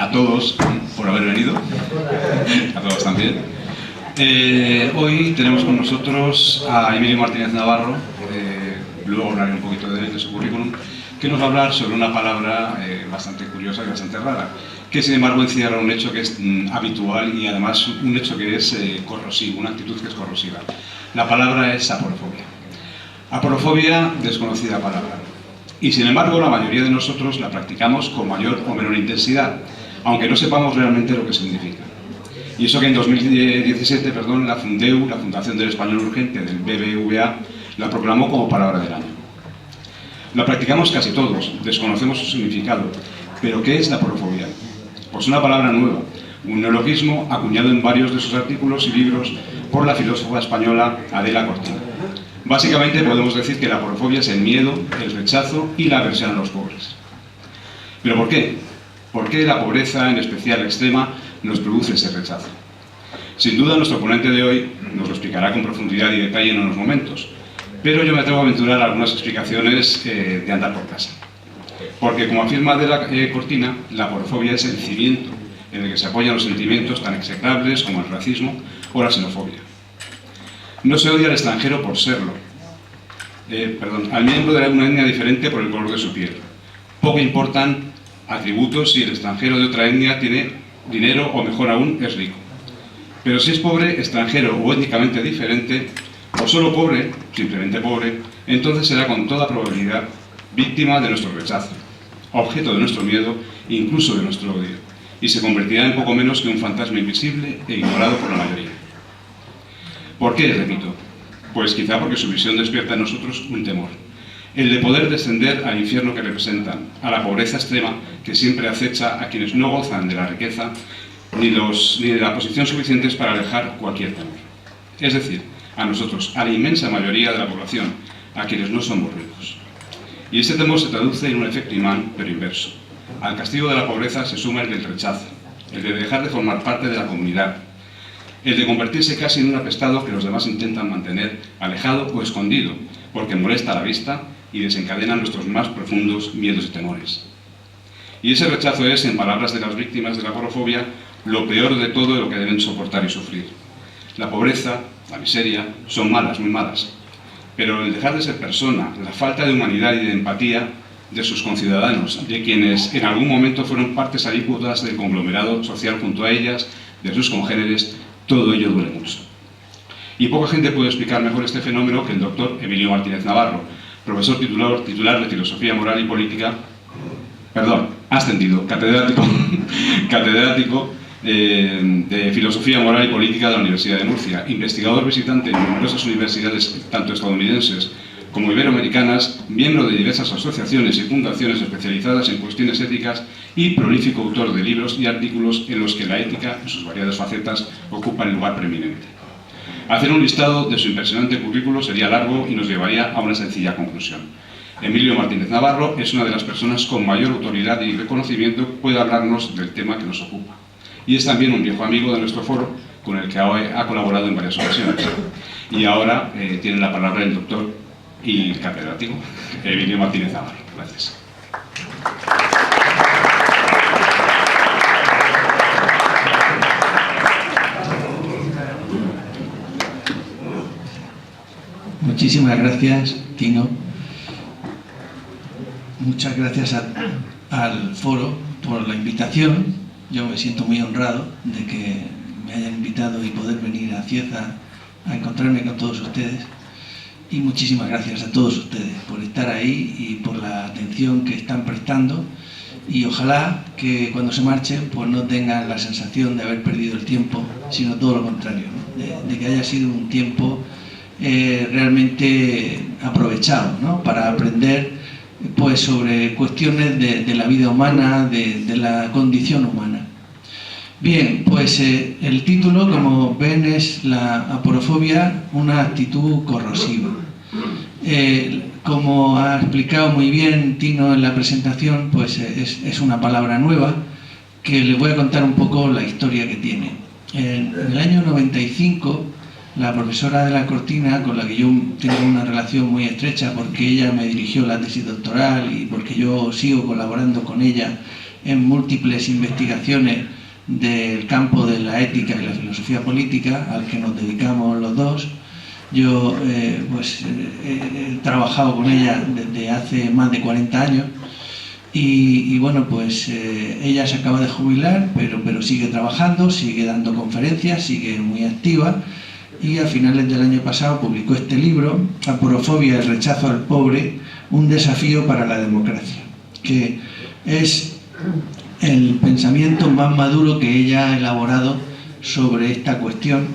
a todos por haber venido, a todos también. Hoy tenemos con nosotros a Emilio Martínez Navarro, luego hablaré un poquito de él, de su currículum, que nos va a hablar sobre una palabra bastante curiosa y bastante rara, que sin embargo encierra un hecho que es habitual y además un hecho que es corrosivo, una actitud que es corrosiva. La palabra es aporofobia. Aporofobia, desconocida palabra. Y sin embargo la mayoría de nosotros la practicamos con mayor o menor intensidad, aunque no sepamos realmente lo que significa. Y eso que en 2017, la Fundeu, la Fundación del Español Urgente del BBVA, la proclamó como palabra del año. La practicamos casi todos, desconocemos su significado. ¿Pero qué es la aporofobia? Pues una palabra nueva, un neologismo acuñado en varios de sus artículos y libros por la filósofa española Adela Cortina. Básicamente podemos decir que la aporofobia es el miedo, el rechazo y la aversión a los pobres. ¿Pero por qué? ¿Por qué la pobreza, en especial extrema, nos produce ese rechazo? Sin duda nuestro ponente de hoy nos lo explicará con profundidad y detalle en unos momentos, pero yo me atrevo a aventurar algunas explicaciones de andar por casa. Porque, como afirma Adela Cortina, la aporofobia es el cimiento en el que se apoyan los sentimientos tan execrables como el racismo o la xenofobia. No se odia al extranjero por serlo, al miembro de una etnia diferente por el color de su piel. Poco importan atributos si el extranjero de otra etnia tiene dinero o, mejor aún, es rico. Pero si es pobre, extranjero o étnicamente diferente, o solo pobre, simplemente pobre, entonces será con toda probabilidad víctima de nuestro rechazo, objeto de nuestro miedo, incluso de nuestro odio, y se convertirá en poco menos que un fantasma invisible e ignorado por la mayoría. ¿Por qué, repito? Pues quizá porque su visión despierta en nosotros un temor, el de poder descender al infierno que representan, a la pobreza extrema que siempre acecha a quienes no gozan de la riqueza ni de la posición suficientes para alejar cualquier temor. Es decir, a nosotros, a la inmensa mayoría de la población, a quienes no somos ricos. Y este temor se traduce en un efecto imán, pero inverso. Al castigo de la pobreza se suma el del rechazo, el de dejar de formar parte de la comunidad, el de convertirse casi en un apestado que los demás intentan mantener alejado o escondido, porque molesta a la vista y desencadena nuestros más profundos miedos y temores. Y ese rechazo es, en palabras de las víctimas de la aporofobia, lo peor de todo lo que deben soportar y sufrir. La pobreza, la miseria, son malas, muy malas. Pero el dejar de ser persona, la falta de humanidad y de empatía de sus conciudadanos, de quienes en algún momento fueron partes alícuotas del conglomerado social junto a ellas, de sus congéneres, todo ello duele mucho. Y poca gente puede explicar mejor este fenómeno que el doctor Emilio Martínez Navarro, profesor titular de Filosofía Moral y Política, ascendido, catedrático de Filosofía Moral y Política de la Universidad de Murcia, investigador visitante en numerosas universidades, tanto estadounidenses como iberoamericanas, miembro de diversas asociaciones y fundaciones especializadas en cuestiones éticas y prolífico autor de libros y artículos en los que la ética, en sus variadas facetas, ocupa el lugar preeminente. Hacer un listado de su impresionante currículo sería largo y nos llevaría a una sencilla conclusión. Emilio Martínez Navarro es una de las personas con mayor autoridad y reconocimiento que puede hablarnos del tema que nos ocupa. Y es también un viejo amigo de nuestro foro, con el que ha colaborado en varias ocasiones. Y ahora tiene la palabra el doctor y catedrático Emilio Martínez Navarro. Gracias. Muchísimas gracias, Tino. Muchas gracias al foro por la invitación. Yo me siento muy honrado de que me hayan invitado y poder venir a Cieza a encontrarme con todos ustedes. Y muchísimas gracias a todos ustedes por estar ahí y por la atención que están prestando. Y ojalá que cuando se marchen pues no tengan la sensación de haber perdido el tiempo, sino todo lo contrario, ¿no? de que haya sido un tiempo realmente aprovechado, ¿no? Para aprender pues sobre cuestiones de la vida humana, de la condición humana. Bien, pues el título, como ven, es la aporofobia, una actitud corrosiva. Como ha explicado muy bien Tino en la presentación, pues es una palabra nueva que les voy a contar un poco la historia que tiene. En el año 95, la profesora Adela Cortina, con la que yo tengo una relación muy estrecha porque ella me dirigió la tesis doctoral y porque yo sigo colaborando con ella en múltiples investigaciones del campo de la ética y la filosofía política, al que nos dedicamos los dos. Yo he trabajado con ella desde hace más de 40 años y bueno, pues ella se acaba de jubilar, pero sigue trabajando, sigue dando conferencias, sigue muy activa, y a finales del año pasado publicó este libro, Aporofobia, el rechazo al pobre, un desafío para la democracia, que es el pensamiento más maduro que ella ha elaborado sobre esta cuestión,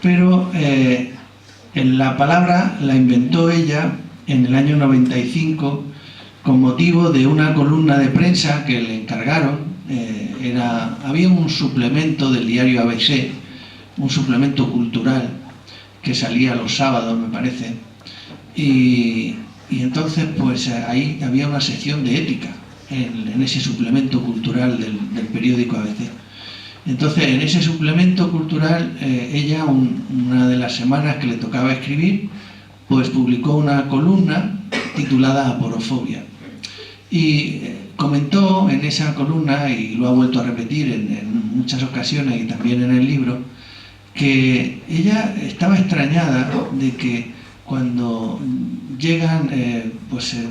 pero en la palabra la inventó ella en el año 95 con motivo de una columna de prensa que le encargaron. Había un suplemento del diario ABC, un suplemento cultural que salía los sábados, me parece, y entonces pues ahí había una sección de ética en ese suplemento cultural del periódico ABC. Entonces, en ese suplemento cultural, ella, una de las semanas que le tocaba escribir, pues publicó una columna titulada Aporofobia. Y comentó en esa columna, y lo ha vuelto a repetir en muchas ocasiones y también en el libro, que ella estaba extrañada de que cuando llegan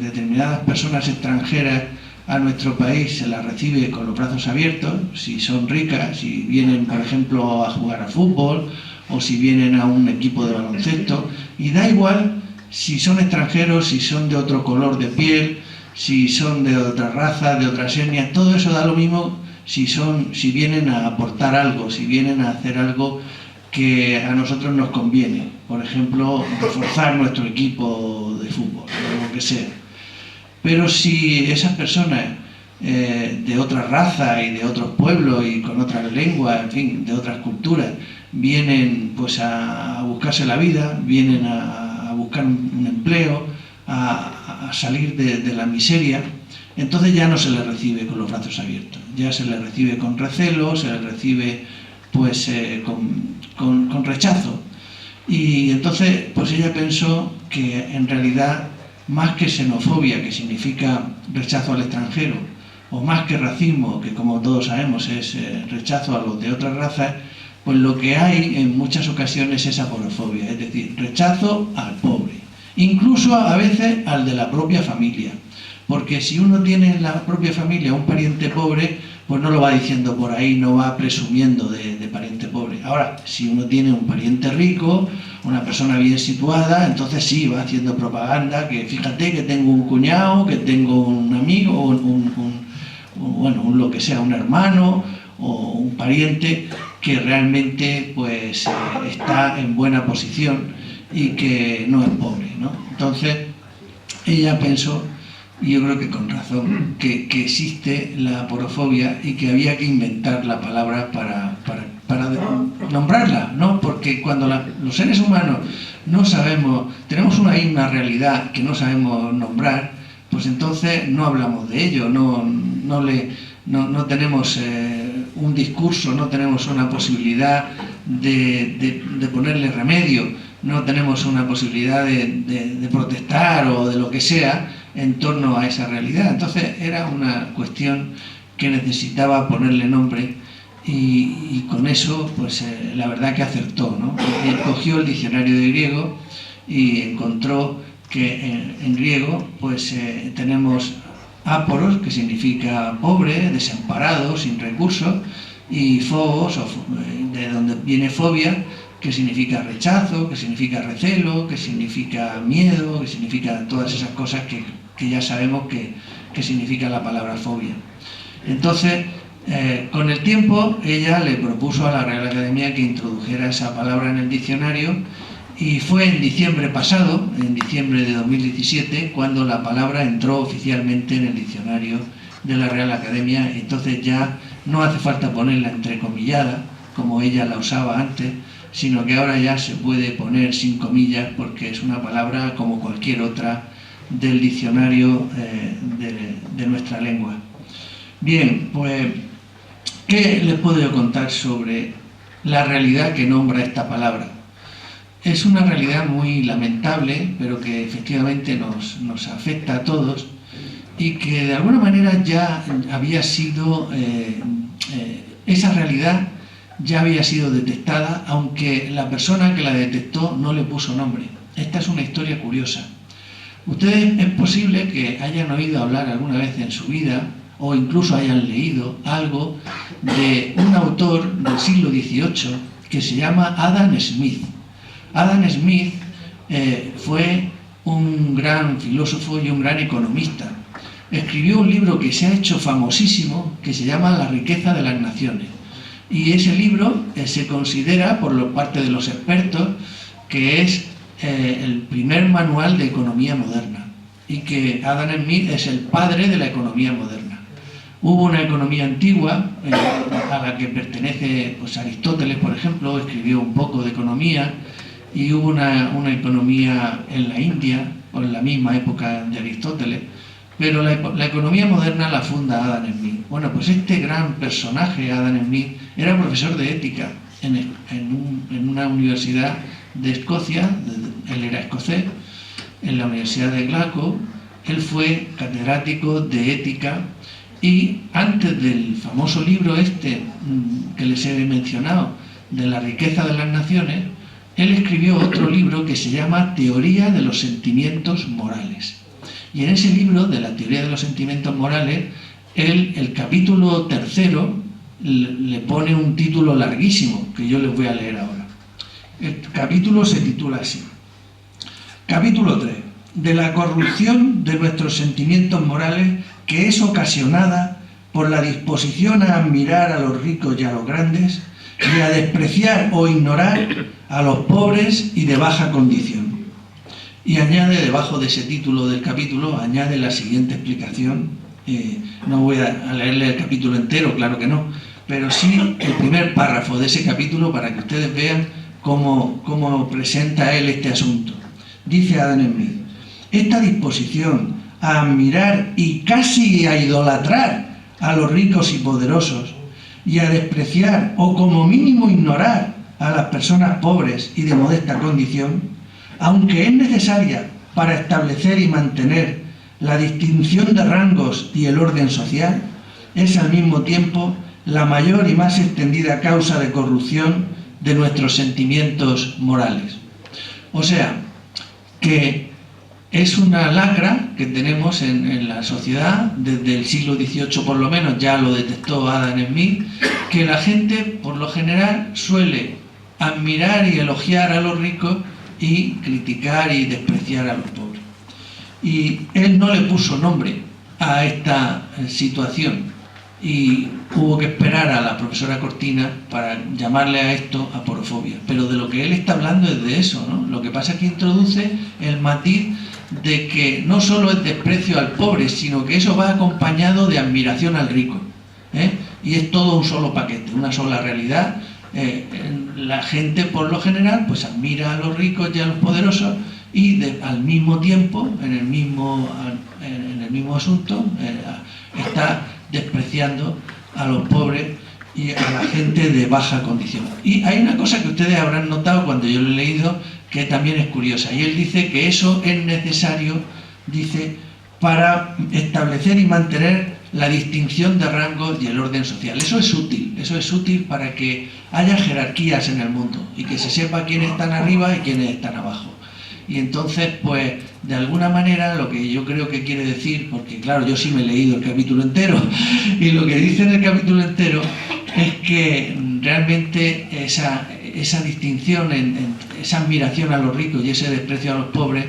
determinadas personas extranjeras a nuestro país, se las recibe con los brazos abiertos, si son ricas, si vienen, por ejemplo, a jugar a fútbol o si vienen a un equipo de baloncesto, y da igual si son extranjeros, si son de otro color de piel, si son de otra raza, de otras etnias, todo eso da lo mismo si vienen a aportar algo, si vienen a hacer algo que a nosotros nos conviene, por ejemplo, reforzar nuestro equipo de fútbol, o lo que sea. Pero si esas personas de otra raza y de otros pueblos y con otras lenguas, en fin, de otras culturas, vienen pues a buscarse la vida, vienen a buscar un empleo, a salir de la miseria, entonces ya no se les recibe con los brazos abiertos, ya se les recibe con recelo, se les recibe pues con rechazo. Y entonces pues ella pensó que en realidad, más que xenofobia, que significa rechazo al extranjero, o más que racismo, que como todos sabemos es rechazo a los de otras razas, pues lo que hay en muchas ocasiones es aporofobia, es decir, rechazo al pobre, incluso a veces al de la propia familia, porque si uno tiene en la propia familia un pariente pobre, pues no lo va diciendo por ahí, no va presumiendo de pariente pobre. Ahora, si uno tiene un pariente rico, una persona bien situada, entonces sí, va haciendo propaganda, que fíjate que tengo un cuñado, que tengo un amigo, lo que sea, un hermano o un pariente que realmente pues está en buena posición y que no es pobre, ¿no? Entonces, ella pensó, y yo creo que con razón, que existe la aporofobia y que había que inventar la palabra para nombrarla, ¿no? Porque cuando los seres humanos no sabemos, tenemos una realidad que no sabemos nombrar, pues entonces no hablamos de ello, no tenemos un discurso, no tenemos una posibilidad de ponerle remedio, no tenemos una posibilidad de protestar o de lo que sea en torno a esa realidad. Entonces era una cuestión que necesitaba ponerle nombre y con eso pues la verdad que acertó, ¿no? Él cogió el diccionario de griego y encontró que en griego pues tenemos áporos, que significa pobre, desamparado, sin recursos, y phobos, de donde viene fobia, que significa rechazo, que significa recelo, que significa miedo, que significa todas esas cosas que ya sabemos que significa la palabra fobia. Entonces, con el tiempo, ella le propuso a la Real Academia que introdujera esa palabra en el diccionario, y fue en diciembre pasado, en diciembre de 2017, cuando la palabra entró oficialmente en el diccionario de la Real Academia. Entonces ya no hace falta ponerla entrecomillada, como ella la usaba antes, sino que ahora ya se puede poner sin comillas, porque es una palabra como cualquier otra del diccionario de nuestra lengua. Bien, pues, ¿qué les puedo yo contar sobre la realidad que nombra esta palabra? Es una realidad muy lamentable, pero que efectivamente nos afecta a todos, y que de alguna manera ya había sido, esa realidad ya había sido detectada, aunque la persona que la detectó no le puso nombre. Esta es una historia curiosa. Ustedes es posible que hayan oído hablar alguna vez en su vida, o incluso hayan leído algo de un autor del siglo XVIII que se llama Adam Smith. Adam Smith fue un gran filósofo y un gran economista. Escribió un libro que se ha hecho famosísimo, que se llama La riqueza de las naciones. Y ese libro se considera, por parte de los expertos, que es el primer manual de economía moderna, y que Adam Smith es el padre de la economía moderna. Hubo una economía antigua a la que pertenece pues, Aristóteles, por ejemplo, escribió un poco de economía, y hubo una economía en la India, o en la misma época de Aristóteles, pero la economía moderna la funda Adam Smith. Bueno, pues este gran personaje, Adam Smith, era profesor de ética en una universidad de Escocia, él era escocés, en la Universidad de Glasgow. Él fue catedrático de ética, y antes del famoso libro este que les he mencionado, de la riqueza de las naciones, él escribió otro libro que se llama Teoría de los sentimientos morales. Y en ese libro de la teoría de los sentimientos morales, él, el capítulo 3, le pone un título larguísimo, que yo les voy a leer ahora. El capítulo se titula así. Capítulo 3. De la corrupción de nuestros sentimientos morales, que es ocasionada por la disposición a admirar a los ricos y a los grandes, y a despreciar o ignorar a los pobres y de baja condición. Y añade, debajo de ese título del capítulo, añade la siguiente explicación. No voy a leerle el capítulo entero, claro que no, pero sí el primer párrafo de ese capítulo para que ustedes vean cómo presenta él este asunto. Dice Adam Smith: esta disposición a admirar y casi a idolatrar a los ricos y poderosos, y a despreciar o como mínimo ignorar a las personas pobres y de modesta condición, aunque es necesaria para establecer y mantener la distinción de rangos y el orden social, es al mismo tiempo la mayor y más extendida causa de corrupción de nuestros sentimientos morales. O sea, que es una lacra que tenemos en la sociedad desde el siglo XVIII, por lo menos, ya lo detectó Adam Smith, que la gente por lo general suele admirar y elogiar a los ricos y criticar y despreciar a los pobres. Y él no le puso nombre a esta situación, y hubo que esperar a la profesora Cortina para llamarle a esto aporofobia. Pero de lo que él está hablando es de eso, ¿no? Lo que pasa es que introduce el matiz de que no solo es desprecio al pobre, sino que eso va acompañado de admiración al rico, y es todo un solo paquete, una sola realidad. La gente por lo general pues admira a los ricos y a los poderosos, y al mismo tiempo, en el mismo asunto, está despreciando a los pobres y a la gente de baja condición. Y hay una cosa que ustedes habrán notado cuando yo lo he leído, que también es curiosa, y él dice que eso es necesario, dice, para establecer y mantener la distinción de rangos y el orden social. Eso es útil para que haya jerarquías en el mundo y que se sepa quiénes están arriba y quiénes están abajo. Y entonces, pues, de alguna manera, lo que yo creo que quiere decir, porque claro, yo sí me he leído el capítulo entero, y lo que dice en el capítulo entero es que realmente esa distinción, esa admiración a los ricos y ese desprecio a los pobres,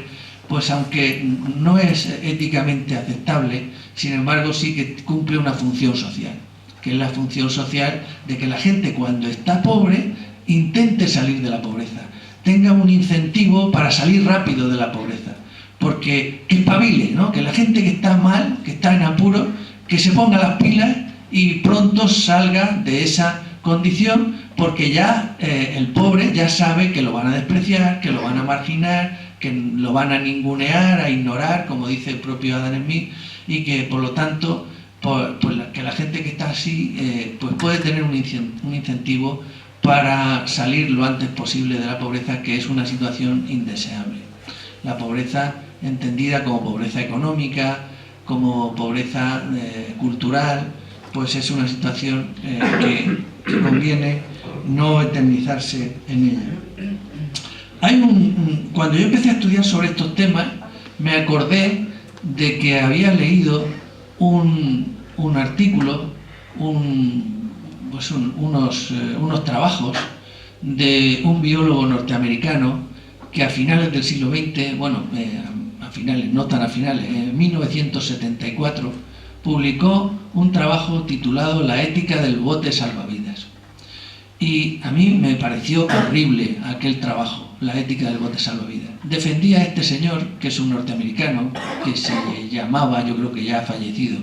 pues aunque no es éticamente aceptable, sin embargo sí que cumple una función social, que es la función social de que la gente, cuando está pobre, intente salir de la pobreza, tenga un incentivo para salir rápido de la pobreza, porque que espabile, ¿no? Que la gente que está mal, que está en apuro, que se ponga las pilas y pronto salga de esa condición, porque ya el pobre ya sabe que lo van a despreciar, que lo van a marginar, que lo van a ningunear, a ignorar, como dice el propio Adam Smith, y que por lo tanto que la gente que está así pues puede tener un incentivo para salir lo antes posible de la pobreza, que es una situación indeseable. La pobreza entendida como pobreza económica, como pobreza cultural, pues es una situación que conviene no eternizarse en ella. Cuando yo empecé a estudiar sobre estos temas, me acordé de que había leído un artículo, unos trabajos de un biólogo norteamericano que a finales del siglo XX, a finales, no tan a finales, en 1974, publicó un trabajo titulado La ética del bote salvavidas. Y a mí me pareció horrible aquel trabajo, La ética del bote salvavidas. Defendía a este señor, que es un norteamericano, que se llamaba, yo creo que ya ha fallecido,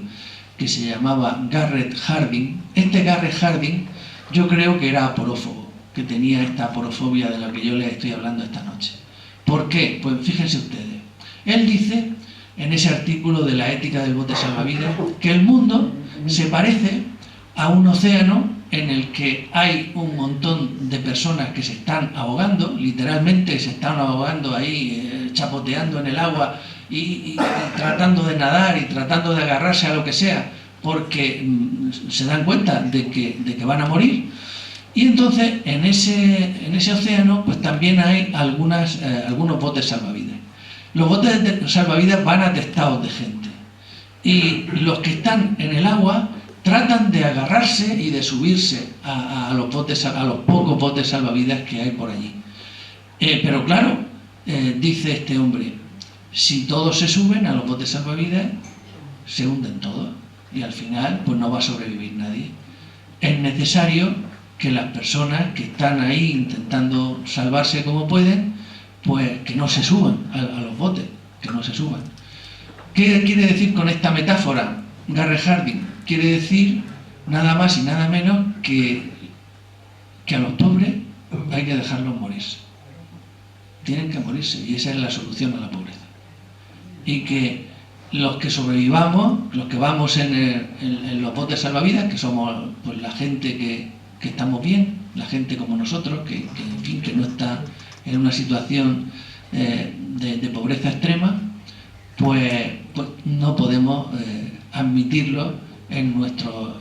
que se llamaba Garrett Hardin. Este Garrett Hardin yo creo que era aporófobo, que tenía esta aporofobia de la que yo les estoy hablando esta noche. ¿Por qué? Pues fíjense ustedes. Él dice, en ese artículo de La ética del bote salvavidas, que el mundo se parece a un océano en el que hay un montón de personas que se están ahogando, literalmente se están ahogando ahí, chapoteando en el agua y tratando de nadar y tratando de agarrarse a lo que sea, porque se dan cuenta de que van a morir. Y entonces en ese océano pues también hay algunos botes salvavidas. Los botes de salvavidas van atestados de gente, y los que están en el agua tratan de agarrarse y de subirse a los pocos botes salvavidas que hay por allí. Pero claro, dice este hombre, si todos se suben a los botes salvavidas, se hunden todos y al final pues no va a sobrevivir nadie. Es necesario que las personas que están ahí intentando salvarse como pueden, pues que no se suban a los botes, que no se suban. ¿Qué quiere decir con esta metáfora Garrett Hardin? Quiere decir nada más y nada menos que a los pobres hay que dejarlos morirse. Tienen que morirse, y esa es la solución a la pobreza. Y que los que sobrevivamos, los que vamos en los botes salvavidas, que somos pues la gente que estamos bien, la gente como nosotros, que en fin, que no está en una situación de pobreza extrema, pues no podemos admitirlo en nuestros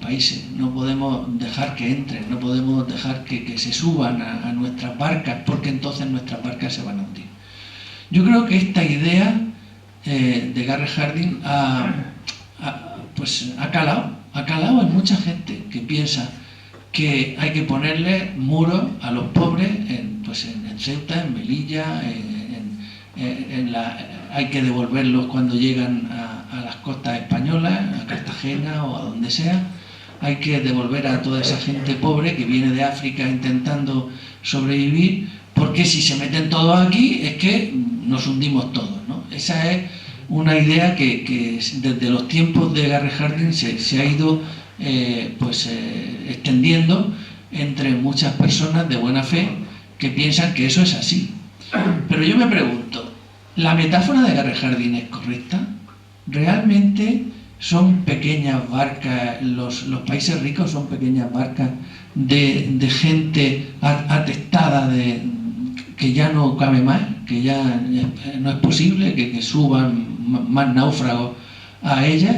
países. No podemos dejar que entren, no podemos dejar que se suban a nuestras barcas, porque entonces nuestras barcas se van a hundir. Yo creo que esta idea de Garrett Hardin ha calado en mucha gente que piensa que hay que ponerle muros a los pobres en Ceuta, en Melilla, hay que devolverlos cuando llegan a las costas españolas, a Cartagena o a donde sea. Hay que devolver a toda esa gente pobre que viene de África intentando sobrevivir, porque si se meten todos aquí es que nos hundimos todos, ¿no? Esa es una idea que desde los tiempos de Garrett Hardin se ha ido extendiendo entre muchas personas de buena fe que piensan que eso es así. Pero yo me pregunto, ¿la metáfora de Garrett Hardin es correcta? ¿Realmente son pequeñas barcas, los países ricos son pequeñas barcas de gente atestada que ya no cabe más, que ya no es posible que suban más náufragos a ellas?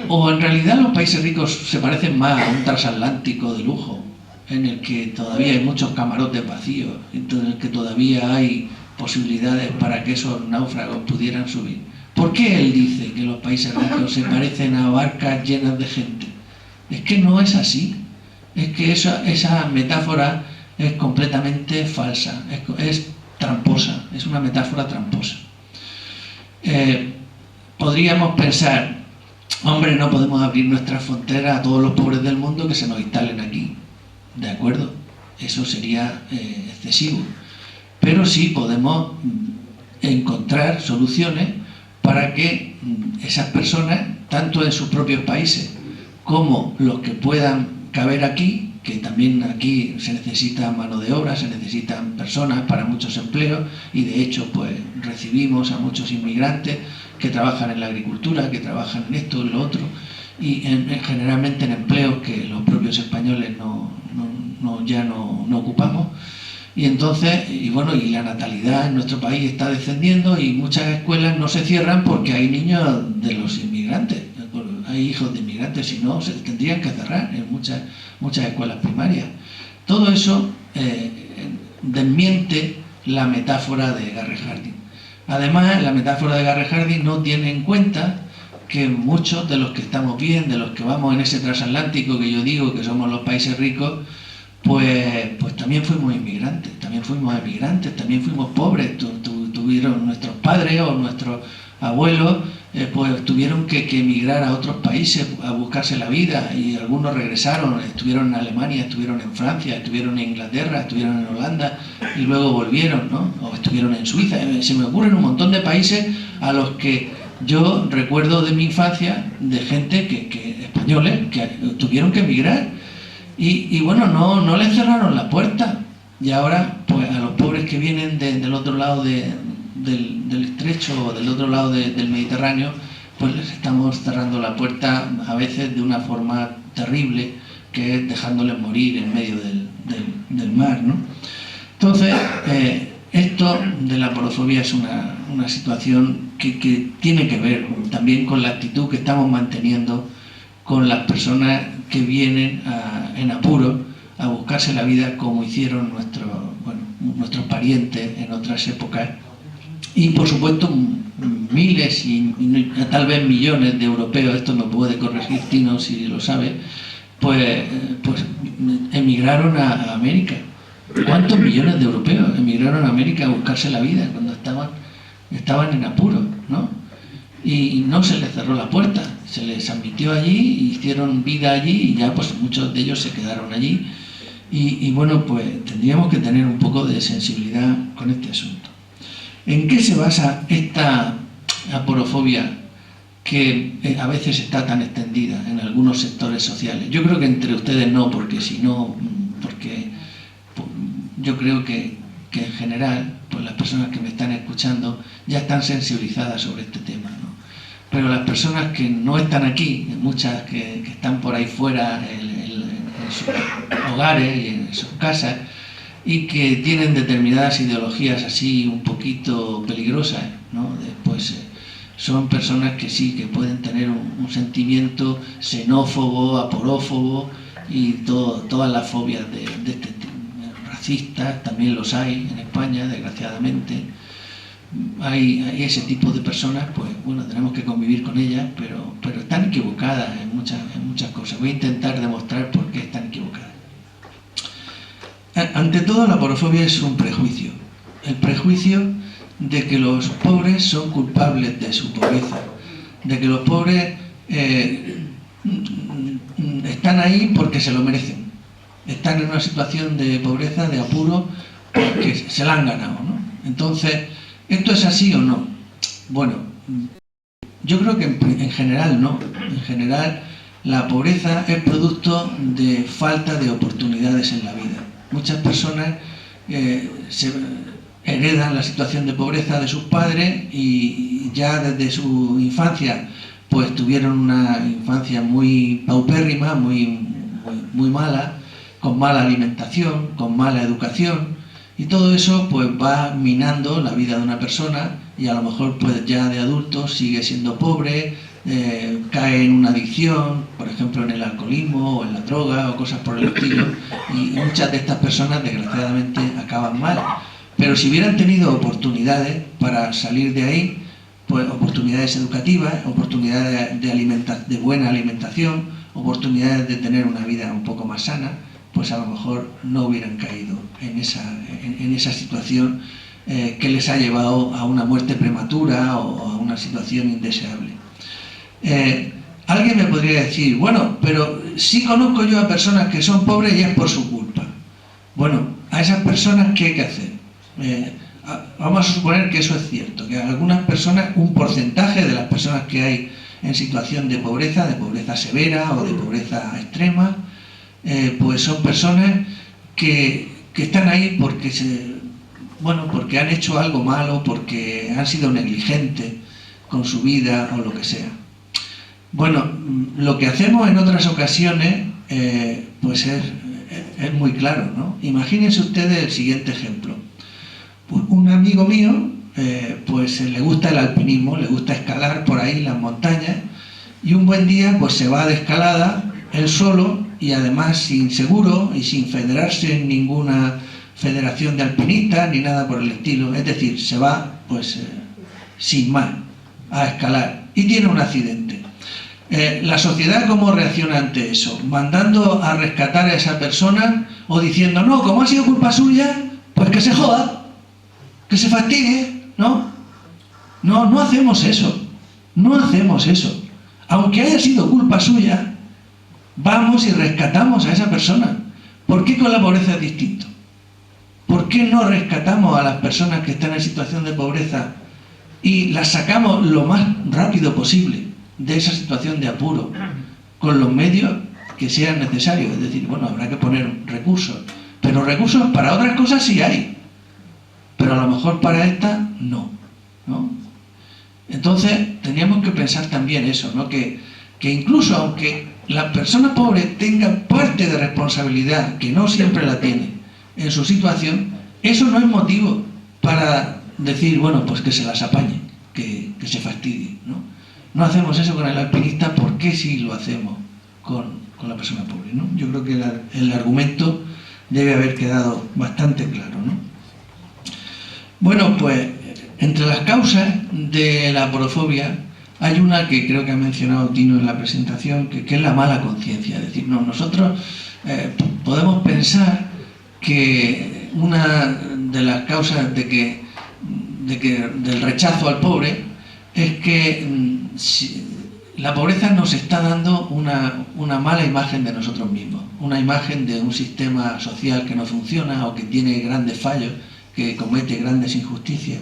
¿O en realidad los países ricos se parecen más a un transatlántico de lujo, en el que todavía hay muchos camarotes vacíos, en el que todavía hay posibilidades para que esos náufragos pudieran subir? ¿Por qué él dice que los países ricos se parecen a barcas llenas de gente? Es que no es así. Es que esa metáfora es completamente falsa, es tramposa, es una metáfora tramposa. Podríamos pensar, hombre, no podemos abrir nuestras fronteras a todos los pobres del mundo que se nos instalen aquí. De acuerdo, eso sería excesivo. Pero sí podemos encontrar soluciones para que esas personas, tanto en sus propios países como los que puedan caber aquí, que también aquí se necesita mano de obra, se necesitan personas para muchos empleos, y de hecho pues recibimos a muchos inmigrantes que trabajan en la agricultura, que trabajan en esto, en lo otro, y generalmente en empleos que los propios españoles ya no ocupamos. Y entonces, y la natalidad en nuestro país está descendiendo y muchas escuelas no se cierran porque hay niños de los inmigrantes, hay hijos de inmigrantes, si no se tendrían que cerrar en muchas escuelas primarias. Todo eso desmiente la metáfora de Garret Hardin. Además, la metáfora de Garret Hardin no tiene en cuenta que muchos de los que estamos bien, de los que vamos en ese transatlántico que yo digo que somos los países ricos, pues también fuimos inmigrantes, también fuimos emigrantes, también fuimos pobres. Tuvieron nuestros padres o nuestros abuelos, pues tuvieron que emigrar a otros países a buscarse la vida, y algunos regresaron, estuvieron en Alemania, estuvieron en Francia, estuvieron en Inglaterra, estuvieron en Holanda y luego volvieron, ¿no? O estuvieron en Suiza. Se me ocurren un montón de países a los que yo recuerdo de mi infancia de gente españoles que tuvieron que emigrar y no les cerraron la puerta. Y ahora, pues a los pobres que vienen del otro lado del estrecho o del otro lado del Mediterráneo, pues les estamos cerrando la puerta a veces de una forma terrible, que es dejándoles morir en medio del mar, ¿no? Entonces, esto de la aporofobia es una situación que tiene que ver también con la actitud que estamos manteniendo con las personas que vienen en apuro a buscarse la vida, como hicieron nuestros parientes en otras épocas. Y por supuesto miles y tal vez millones de europeos, esto me puede corregir Tino si lo sabe, pues emigraron a América. ¿Cuántos millones de europeos emigraron a América a buscarse la vida cuando estaban en apuro, ¿no? Y no se les cerró la puerta, se les admitió allí, hicieron vida allí y ya pues muchos de ellos se quedaron allí. Y pues tendríamos que tener un poco de sensibilidad con este asunto. ¿En qué se basa esta aporofobia que a veces está tan extendida en algunos sectores sociales? Yo creo que entre ustedes no, porque yo creo que en general, pues las personas que me están escuchando ya están sensibilizadas sobre este tema, ¿no? Pero las personas que no están aquí, muchas que están por ahí fuera en sus hogares y en sus casas, y que tienen determinadas ideologías así un poquito peligrosas, ¿no? Pues son personas que sí, que pueden tener un sentimiento xenófobo, aporófobo y todas las fobias de este tipo. Racistas también los hay en España, desgraciadamente. Hay ese tipo de personas, pues tenemos que convivir con ellas, pero están equivocadas en muchas cosas. Voy a intentar demostrar por qué están equivocadas. Ante todo, la aporofobia es un prejuicio. El prejuicio de que los pobres son culpables de su pobreza, de que los pobres están ahí porque se lo merecen. Están en una situación de pobreza, de apuro, porque se la han ganado, ¿no? Entonces, ¿esto es así o no? Bueno, yo creo que en general no. En general, la pobreza es producto de falta de oportunidades en la vida. Muchas personas se heredan la situación de pobreza de sus padres y ya desde su infancia pues tuvieron una infancia muy paupérrima, muy mala, con mala alimentación, con mala educación, y todo eso pues va minando la vida de una persona, y a lo mejor pues ya de adulto sigue siendo pobre, cae en una adicción, por ejemplo en el alcoholismo o en la droga o cosas por el estilo, y muchas de estas personas desgraciadamente acaban mal. Pero si hubieran tenido oportunidades para salir de ahí, pues oportunidades educativas, oportunidades de buena alimentación, oportunidades de tener una vida un poco más sana, pues a lo mejor no hubieran caído en esa situación que les ha llevado a una muerte prematura o a una situación indeseable. Alguien me podría decir, bueno, pero sí conozco yo a personas que son pobres y es por su culpa. Bueno, a esas personas, ¿qué hay que hacer? Vamos a suponer que eso es cierto, que algunas personas, un porcentaje de las personas que hay en situación de pobreza severa o de pobreza extrema, pues son personas que están ahí porque porque han hecho algo malo, porque han sido negligentes con su vida o lo que sea. Bueno, lo que hacemos en otras ocasiones pues es es muy claro, ¿no? Imagínense ustedes el siguiente ejemplo. Pues un amigo mío, pues le gusta el alpinismo, le gusta escalar por ahí las montañas, y un buen día pues se va de escalada él solo, y además sin seguro y sin federarse en ninguna federación de alpinistas ni nada por el estilo. Es decir, se va pues sin más a escalar y tiene un accidente. ¿La sociedad cómo reacciona ante eso? ¿Mandando a rescatar a esa persona o diciendo, no, como ha sido culpa suya, pues que se joda, que se fastidie? No, no hacemos eso, no hacemos eso. Aunque haya sido culpa suya, vamos y rescatamos a esa persona. ¿Por qué con la pobreza es distinto? ¿Por qué no rescatamos a las personas que están en situación de pobreza y las sacamos lo más rápido posible de esa situación de apuro con los medios que sean necesarios? Es decir, bueno, habrá que poner recursos, pero recursos para otras cosas sí hay, pero a lo mejor para esta no, ¿no? Entonces teníamos que pensar también eso, ¿no? Que incluso aunque las personas pobres tengan parte de responsabilidad, que no siempre la tienen en su situación, eso no es motivo para decir, bueno, pues que se las apañen, que se fastidien, ¿no? No hacemos eso con el alpinista, ¿por qué sí lo hacemos con la persona pobre, ¿no? Yo creo que el argumento debe haber quedado bastante claro, ¿no? Bueno, pues entre las causas de la aporofobia hay una que creo que ha mencionado Tino en la presentación, que es la mala conciencia. Es decir, no, nosotros podemos pensar que una de las causas del rechazo al pobre es que la pobreza nos está dando una mala imagen de nosotros mismos, una imagen de un sistema social que no funciona o que tiene grandes fallos, que comete grandes injusticias.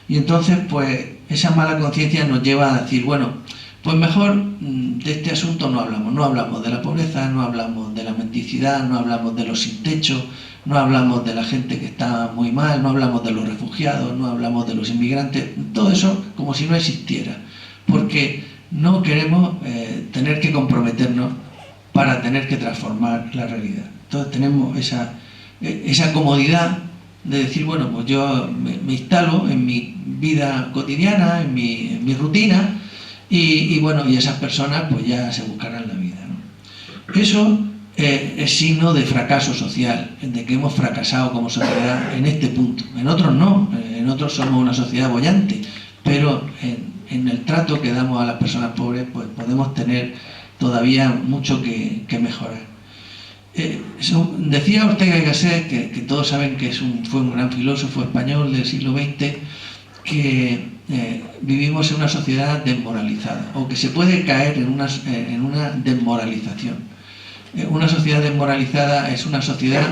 Y entonces, pues, esa mala conciencia nos lleva a decir, bueno, pues mejor de este asunto no hablamos de la pobreza, no hablamos de la mendicidad, no hablamos de los sin techo, no hablamos de la gente que está muy mal, no hablamos de los refugiados, no hablamos de los inmigrantes, todo eso como si no existiera, porque no queremos tener que comprometernos para tener que transformar la realidad. Entonces tenemos esa comodidad de decir, bueno, pues yo me instalo en mi vida cotidiana, en mi rutina, y bueno, y esas personas pues ya se buscarán la vida, ¿no? Eso es signo de fracaso social, de que hemos fracasado como sociedad en este punto. En otros no, en otros somos una sociedad boyante, pero en el trato que damos a las personas pobres pues podemos tener todavía mucho que mejorar. Decía Ortega y Gasset, que todos saben que fue un gran filósofo español del siglo XX, que vivimos en una sociedad desmoralizada, o que se puede caer en una desmoralización. Una sociedad desmoralizada es una sociedad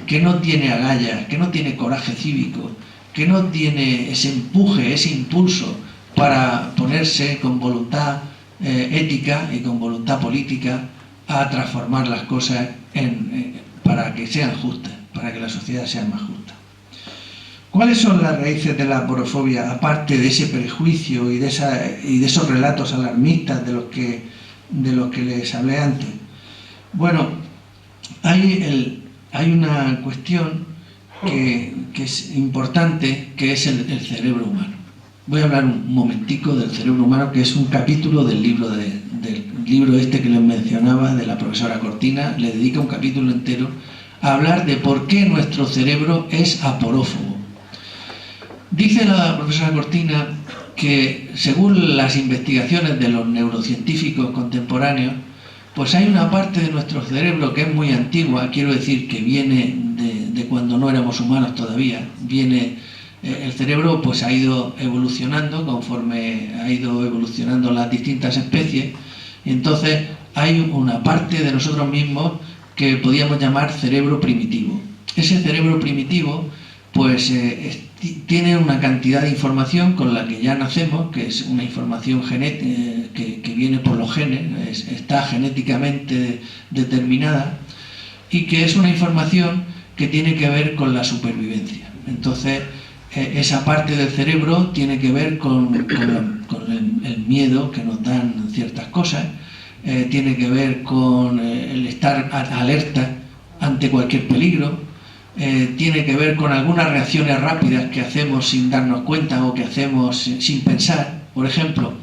que no tiene agallas, que no tiene coraje cívico, que no tiene ese empuje, ese impulso para ponerse con voluntad ética y con voluntad política a transformar las cosas para que sean justas, para que la sociedad sea más justa. ¿Cuáles son las raíces de la aporofobia, aparte de ese prejuicio y de esos relatos alarmistas de los que les hablé antes? Bueno, hay una cuestión que es importante, que es el cerebro humano. Voy a hablar un momentico del cerebro humano, que es un capítulo del libro este que les mencionaba, de la profesora Cortina. Le dedica un capítulo entero a hablar de por qué nuestro cerebro es aporófobo. Dice la profesora Cortina que, según las investigaciones de los neurocientíficos contemporáneos, pues hay una parte de nuestro cerebro que es muy antigua, quiero decir que viene de cuando no éramos humanos todavía. El cerebro pues ha ido evolucionando conforme ha ido evolucionando las distintas especies, y entonces hay una parte de nosotros mismos que podríamos llamar cerebro primitivo. Ese cerebro primitivo pues tiene una cantidad de información con la que ya nacemos, que es una información genética que viene por los genes, está genéticamente determinada, y que es una información que tiene que ver con la supervivencia. Entonces, esa parte del cerebro tiene que ver con el miedo que nos dan ciertas cosas, tiene que ver con el estar alerta ante cualquier peligro, tiene que ver con algunas reacciones rápidas que hacemos sin darnos cuenta o que hacemos sin pensar. Por ejemplo,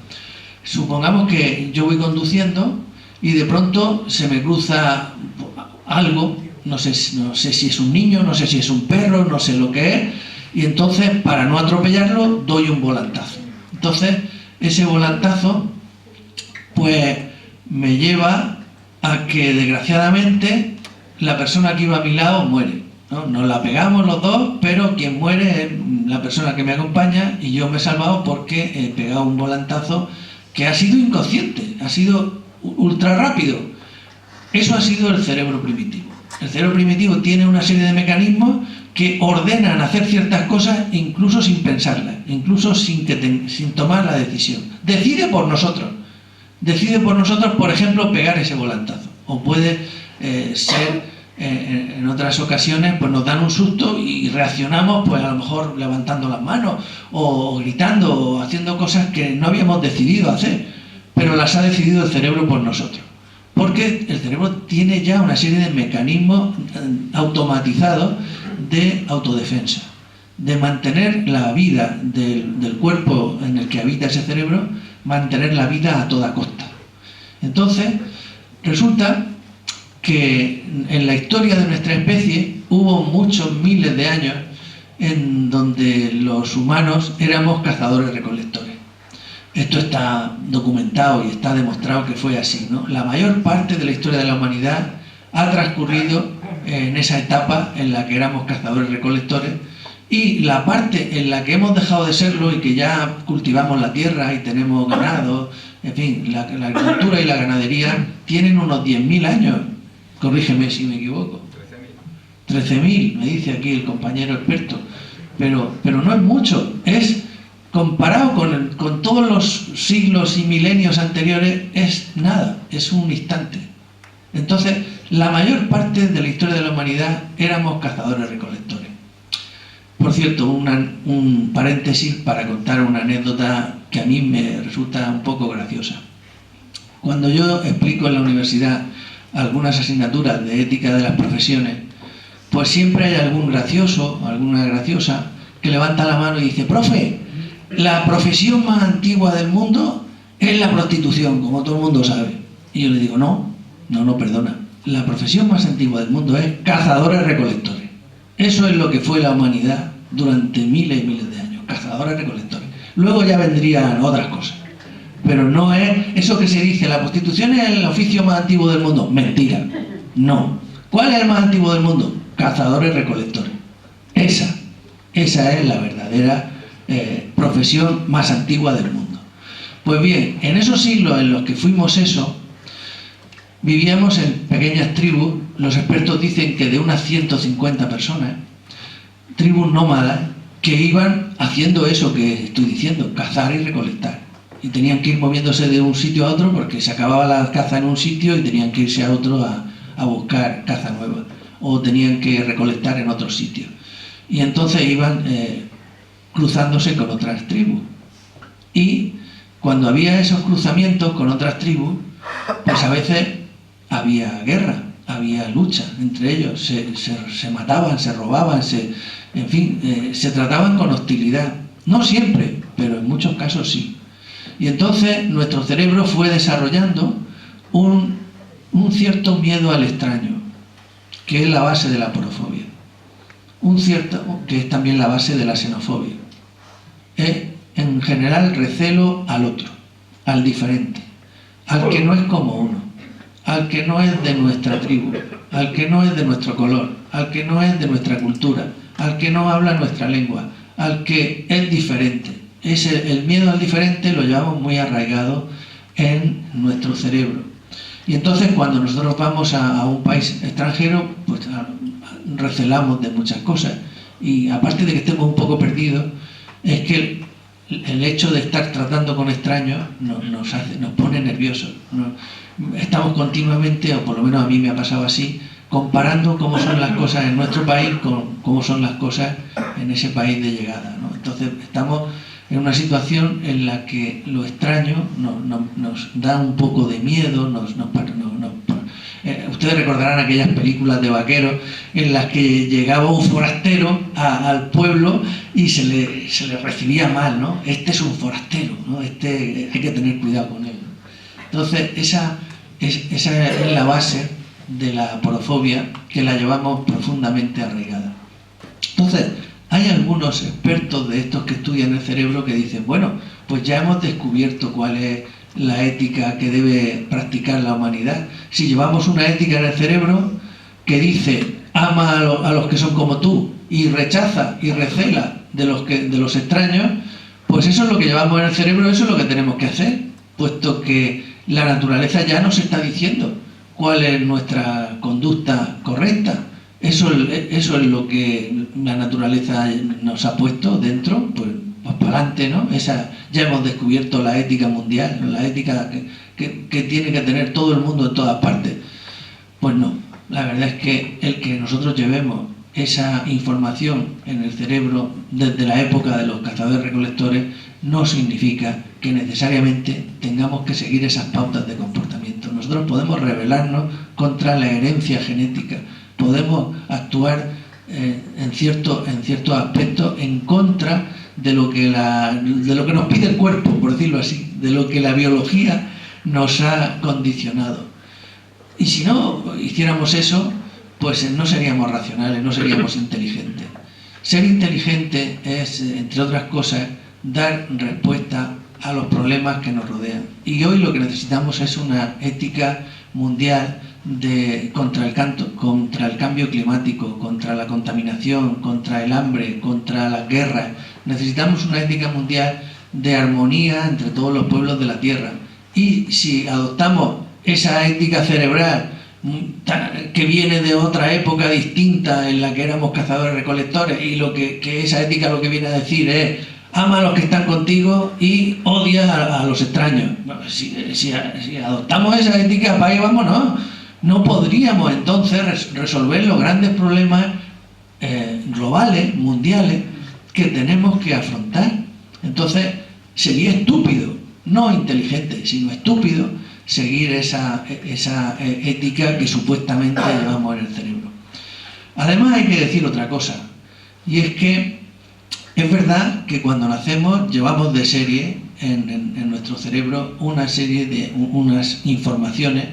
supongamos que yo voy conduciendo y de pronto se me cruza algo, no sé si es un niño, no sé si es un perro, no sé lo que es, y entonces para no atropellarlo doy un volantazo. Entonces ese volantazo pues me lleva a que desgraciadamente la persona que iba a mi lado muere, ¿no? Nos la pegamos los dos, pero quien muere es la persona que me acompaña y yo me he salvado porque he pegado un volantazo que ha sido inconsciente, ha sido ultra rápido. Eso ha sido el cerebro primitivo. El cerebro primitivo tiene una serie de mecanismos que ordenan hacer ciertas cosas incluso sin pensarlas, incluso sin tomar la decisión. Decide por nosotros, por ejemplo, pegar ese volantazo. O puede ser, en otras ocasiones, pues nos dan un susto y reaccionamos, pues a lo mejor levantando las manos, o gritando, o haciendo cosas que no habíamos decidido hacer, pero las ha decidido el cerebro por nosotros. Porque el cerebro tiene ya una serie de mecanismos automatizados de autodefensa, de mantener la vida del cuerpo en el que habita ese cerebro, mantener la vida a toda costa. Entonces, resulta que en la historia de nuestra especie hubo muchos miles de años en donde los humanos éramos cazadores-recolectores. Esto está documentado y está demostrado que fue así, ¿no? La mayor parte de la historia de la humanidad ha transcurrido en esa etapa en la que éramos cazadores-recolectores, y la parte en la que hemos dejado de serlo y que ya cultivamos la tierra y tenemos ganado, en fin, la agricultura y la ganadería tienen unos 10.000 años. Corrígeme si me equivoco. 13.000, me dice aquí el compañero experto. Pero no es mucho. Es, comparado con todos los siglos y milenios anteriores, es nada, es un instante. Entonces, la mayor parte de la historia de la humanidad éramos cazadores-recolectores. Por cierto, un paréntesis para contar una anécdota que a mí me resulta un poco graciosa. Cuando yo explico en la universidad algunas asignaturas de ética de las profesiones, pues siempre hay algún gracioso, alguna graciosa, que levanta la mano y dice: profe, la profesión más antigua del mundo es la prostitución, como todo el mundo sabe. Y yo le digo: no, perdona. La profesión más antigua del mundo es cazadores-recolectores. Eso es lo que fue la humanidad durante miles y miles de años, cazadores-recolectores. Luego ya vendrían otras cosas. Pero no es eso que se dice, la prostitución es el oficio más antiguo del mundo. Mentira. No. ¿Cuál es el más antiguo del mundo? Cazadores-recolectores. Esa es la verdadera profesión más antigua del mundo. Pues bien, en esos siglos en los que fuimos eso, vivíamos en pequeñas tribus. Los expertos dicen que de unas 150 personas, tribus nómadas, que iban haciendo eso que estoy diciendo, cazar y recolectar. Y tenían que ir moviéndose de un sitio a otro porque se acababa la caza en un sitio y tenían que irse a otro a buscar caza nueva, o tenían que recolectar en otro sitio. Y entonces iban cruzándose con otras tribus. Y cuando había esos cruzamientos con otras tribus, pues a veces había guerra, había lucha entre ellos, se mataban, se robaban, en fin, se trataban con hostilidad. No siempre, pero en muchos casos sí. Y entonces nuestro cerebro fue desarrollando un cierto miedo al extraño, que es la base de la aporofobia. Que es también la base de la xenofobia. En general, recelo al otro, al diferente, al que no es como uno, al que no es de nuestra tribu, al que no es de nuestro color, al que no es de nuestra cultura, al que no habla nuestra lengua, al que es diferente. El miedo al diferente lo llevamos muy arraigado en nuestro cerebro. Y entonces cuando nosotros vamos a un país extranjero, pues recelamos de muchas cosas. Y aparte de que estemos un poco perdidos, es que el hecho de estar tratando con extraños nos pone nerviosos. Estamos continuamente, o por lo menos a mí me ha pasado así, comparando cómo son las cosas en nuestro país con cómo son las cosas en ese país de llegada, ¿no? Entonces estamos en una situación en la que lo extraño nos da un poco de miedo, Ustedes recordarán aquellas películas de vaqueros en las que llegaba un forastero al pueblo y se le recibía mal, ¿no? Este es un forastero, ¿no? Este hay que tener cuidado con él. Entonces, esa es la base de la aporofobia, que la llevamos profundamente arraigada. Entonces, hay algunos expertos de estos que estudian el cerebro que dicen, bueno, pues ya hemos descubierto cuál es la ética que debe practicar la humanidad. Si llevamos una ética en el cerebro que dice, ama a los que son como tú y rechaza y recela de los extraños, pues eso es lo que llevamos en el cerebro, eso es lo que tenemos que hacer, puesto que la naturaleza ya nos está diciendo cuál es nuestra conducta correcta. Eso es lo que la naturaleza nos ha puesto dentro, pues para adelante, ¿no? Ya hemos descubierto la ética mundial, la ética que tiene que tener todo el mundo en todas partes. Pues no, la verdad es que el que nosotros llevemos esa información en el cerebro desde la época de los cazadores-recolectores no significa que necesariamente tengamos que seguir esas pautas de comportamiento. Nosotros podemos rebelarnos contra la herencia genética, podemos actuar en ciertos aspectos en contra de lo que nos pide el cuerpo, por decirlo así, de lo que la biología nos ha condicionado. Y si no hiciéramos eso, pues no seríamos racionales, no seríamos inteligentes. Ser inteligente es, entre otras cosas, dar respuesta a los problemas que nos rodean. Y hoy lo que necesitamos es una ética mundial contra el cambio climático, contra la contaminación, contra el hambre, contra las guerras. Necesitamos una ética mundial de armonía entre todos los pueblos de la Tierra. Y si adoptamos esa ética cerebral que viene de otra época distinta en la que éramos cazadores-recolectores, y que esa ética lo que viene a decir es ama a los que están contigo y odia a los extraños. Bueno, si adoptamos esa ética, para ahí vámonos. No podríamos entonces resolver los grandes problemas globales, mundiales, que tenemos que afrontar. Entonces, sería estúpido, no inteligente, sino estúpido, seguir esa ética que supuestamente llevamos en el cerebro. Además, hay que decir otra cosa, y es que es verdad que cuando nacemos llevamos de serie en nuestro cerebro una serie de unas informaciones,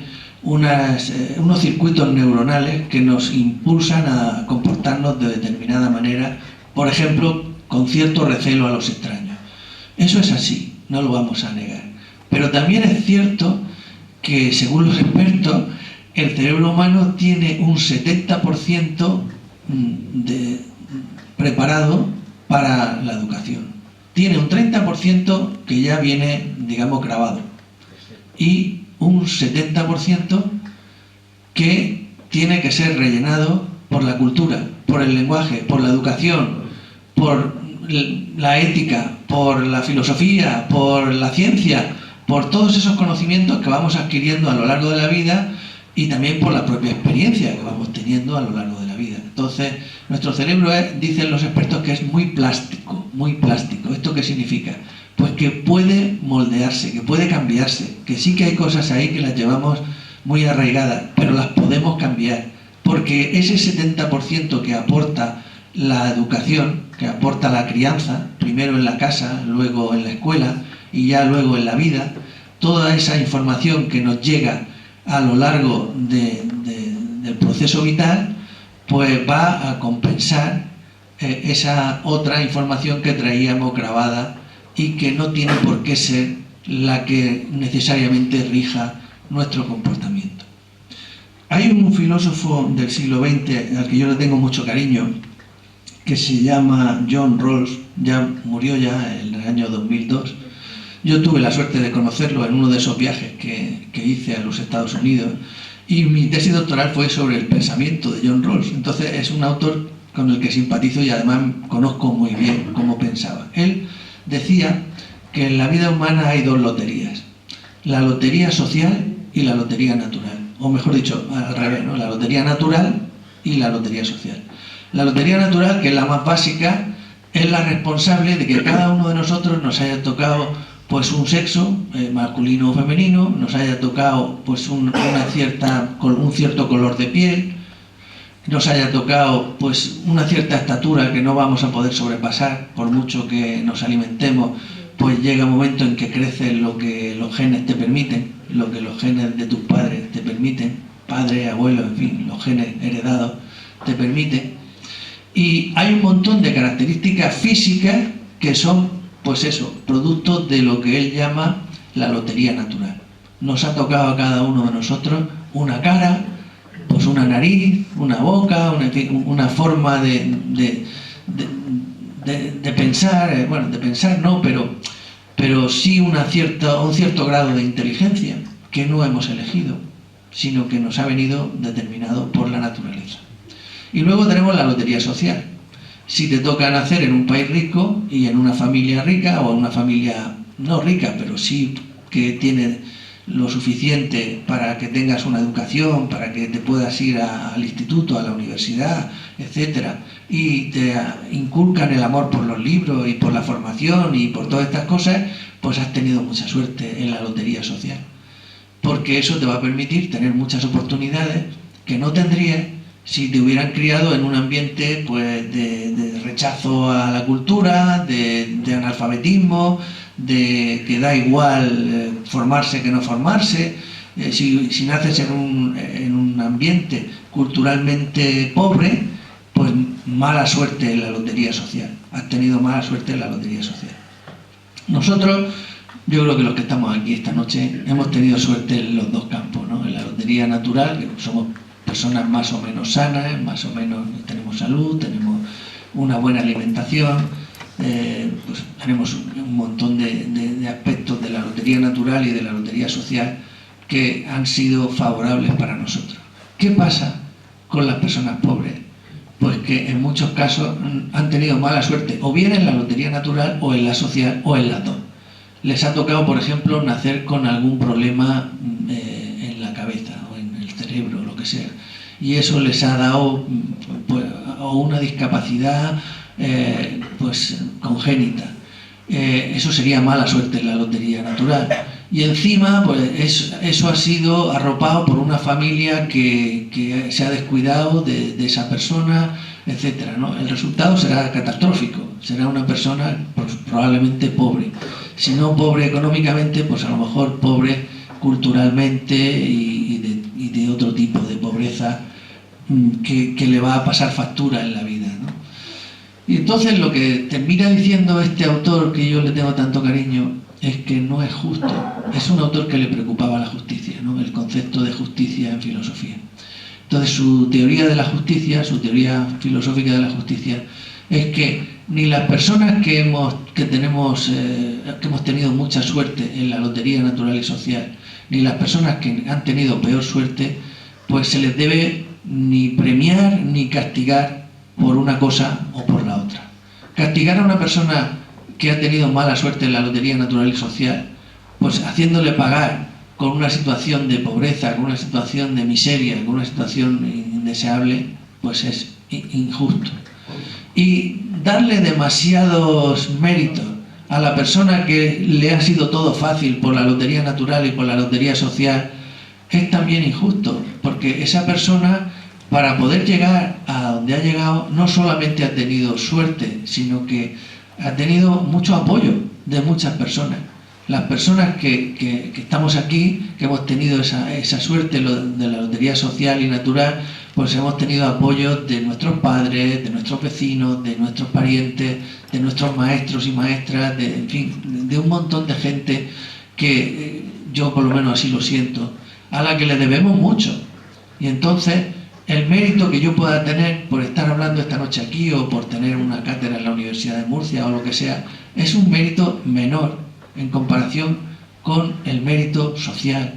unos circuitos neuronales que nos impulsan a comportarnos de determinada manera, por ejemplo, con cierto recelo a los extraños. Eso es así, no lo vamos a negar. Pero también es cierto que, según los expertos, el cerebro humano tiene un 70% preparado para la educación. Tiene un 30% que ya viene, digamos, grabado. Y un 70% que tiene que ser rellenado por la cultura, por el lenguaje, por la educación, por la ética, por la filosofía, por la ciencia, por todos esos conocimientos que vamos adquiriendo a lo largo de la vida y también por la propia experiencia que vamos teniendo a lo largo de la vida. Entonces, nuestro cerebro dicen los expertos, que es muy plástico, muy plástico. ¿Esto qué significa? Pues que puede moldearse, que puede cambiarse, que sí que hay cosas ahí que las llevamos muy arraigadas, pero las podemos cambiar, porque ese 70% que aporta la educación, que aporta la crianza, primero en la casa, luego en la escuela y ya luego en la vida, toda esa información que nos llega a lo largo del proceso vital, pues va a compensar esa otra información que traíamos grabada y que no tiene por qué ser la que necesariamente rija nuestro comportamiento. Hay un filósofo del siglo XX al que yo le tengo mucho cariño, que se llama John Rawls, ya murió ya en el año 2002. Yo tuve la suerte de conocerlo en uno de esos viajes que hice a los Estados Unidos, y mi tesis doctoral fue sobre el pensamiento de John Rawls. Entonces es un autor con el que simpatizo y además conozco muy bien cómo pensaba. Él decía que en la vida humana hay dos loterías: la lotería social y la lotería natural, o mejor dicho, al revés, ¿no? La lotería natural y la lotería social. La lotería natural, que es la más básica, es la responsable de que cada uno de nosotros nos haya tocado pues un sexo, masculino o femenino, nos haya tocado pues un cierto color de piel, nos haya tocado pues una cierta estatura que no vamos a poder sobrepasar por mucho que nos alimentemos, pues llega un momento en que crece lo que los genes te permiten, lo que los genes de tus padres te permiten, padres, abuelos, en fin, los genes heredados te permiten. Y hay un montón de características físicas que son, pues eso, productos de lo que él llama la lotería natural. Nos ha tocado a cada uno de nosotros una cara, pues una nariz, una boca, una forma de pensar, bueno, de pensar no, pero sí un cierto grado de inteligencia que no hemos elegido, sino que nos ha venido determinado por la naturaleza. Y luego tenemos la lotería social. Si te toca nacer en un país rico y en una familia rica, o en una familia no rica, pero sí que tiene lo suficiente para que tengas una educación, para que te puedas ir al instituto, a la universidad, etcétera, y te inculcan el amor por los libros y por la formación y por todas estas cosas, pues has tenido mucha suerte en la lotería social. Porque eso te va a permitir tener muchas oportunidades que no tendrías si te hubieran criado en un ambiente pues de rechazo a la cultura, de analfabetismo, de que da igual formarse que no formarse. Si naces en un ambiente culturalmente pobre, pues mala suerte en la lotería social. Has tenido mala suerte en la lotería social. Nosotros, yo creo que los que estamos aquí esta noche hemos tenido suerte en los dos campos, ¿no? En la lotería natural, que somos personas más o menos sanas, más o menos tenemos salud, tenemos una buena alimentación, pues tenemos un montón de aspectos de la lotería natural y de la lotería social que han sido favorables para nosotros. ¿Qué pasa con las personas pobres? Pues que en muchos casos han tenido mala suerte, o bien en la lotería natural, o en la social, o en las dos. Les ha tocado, por ejemplo, nacer con algún problema en la cabeza, o en el cerebro, lo que sea. Y eso les ha dado pues, una discapacidad pues, congénita. Eso sería mala suerte en la lotería natural. Y encima, pues eso ha sido arropado por una familia que se ha descuidado de esa persona, etcétera, ¿no? El resultado será catastrófico. Será una persona pues, probablemente pobre. Si no pobre económicamente, pues a lo mejor pobre culturalmente y de otro tipo de pobreza que le va a pasar factura en la vida, ¿no? Y entonces lo que termina diciendo este autor, que yo le tengo tanto cariño, es que no es justo. Es un autor que le preocupaba la justicia, ¿no? El concepto de justicia en filosofía. Entonces su teoría de la justicia, su teoría filosófica de la justicia, es que ni las personas que hemos tenido mucha suerte en la lotería natural y social, ni las personas que han tenido peor suerte, pues se les debe ni premiar ni castigar por una cosa o por la otra. Castigar a una persona que ha tenido mala suerte en la lotería natural y social, pues haciéndole pagar con una situación de pobreza, con una situación de miseria, con una situación indeseable, pues es injusto. Y darle demasiados méritos a la persona que le ha sido todo fácil por la lotería natural y por la lotería social es también injusto, porque esa persona, para poder llegar a donde ha llegado, no solamente ha tenido suerte, sino que ha tenido mucho apoyo de muchas personas. Las personas que estamos aquí, que hemos tenido esa suerte de la lotería social y natural, pues hemos tenido apoyo de nuestros padres, de nuestros vecinos, de nuestros parientes, de nuestros maestros y maestras, en fin, de un montón de gente que yo por lo menos así lo siento, a la que le debemos mucho. Y entonces el mérito que yo pueda tener por estar hablando esta noche aquí o por tener una cátedra en la Universidad de Murcia o lo que sea, es un mérito menor en comparación con el mérito social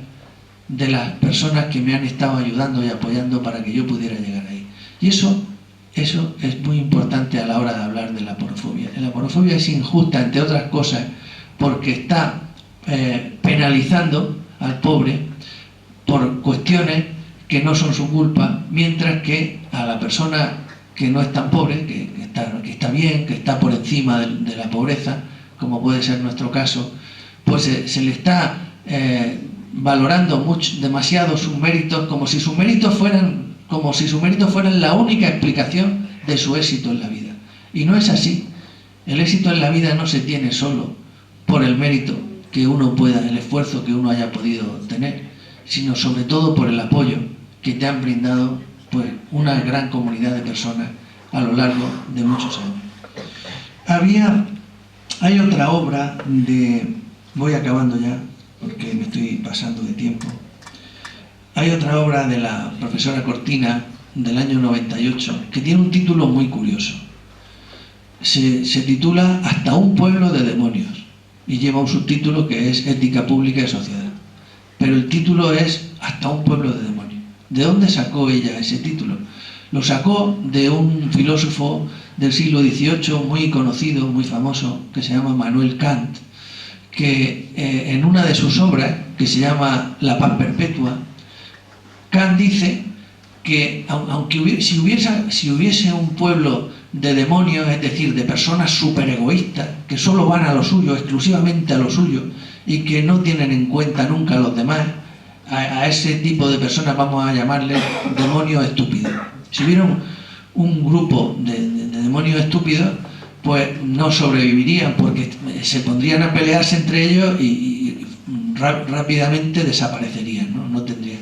de las personas que me han estado ayudando y apoyando para que yo pudiera llegar ahí. Y eso es muy importante a la hora de hablar de la aporofobia. La aporofobia es injusta, entre otras cosas, porque está penalizando al pobre por cuestiones que no son su culpa, mientras que a la persona que no es tan pobre, que está bien, que está por encima de la pobreza, como puede ser nuestro caso, pues se le está valorando demasiado sus méritos, como si sus méritos fueran la única explicación de su éxito en la vida. Y no es así. El éxito en la vida no se tiene solo por el mérito que uno pueda, el esfuerzo que uno haya podido tener, sino sobre todo por el apoyo que te han brindado pues una gran comunidad de personas a lo largo de muchos años. Hay otra obra voy acabando ya, porque me estoy pasando de tiempo. Hay otra obra de la profesora Cortina del año 98 que tiene un título muy curioso. Se titula Hasta un pueblo de demonios y lleva un subtítulo que es Ética pública y sociedad. Pero el título es Hasta un pueblo de demonios. ¿De dónde sacó ella ese título? Lo sacó de un filósofo del siglo XVIII muy conocido, muy famoso, que se llama Manuel Kant, que en una de sus obras, que se llama La paz perpetua, Kant dice que si hubiese un pueblo de demonios, es decir, de personas superegoístas, que solo van a lo suyo, exclusivamente a lo suyo, y que no tienen en cuenta nunca a los demás, a ese tipo de personas vamos a llamarles demonios estúpidos. Si hubiera un grupo de demonios estúpidos, pues no sobrevivirían, porque se pondrían a pelearse entre ellos y rápidamente desaparecerían, no tendrían.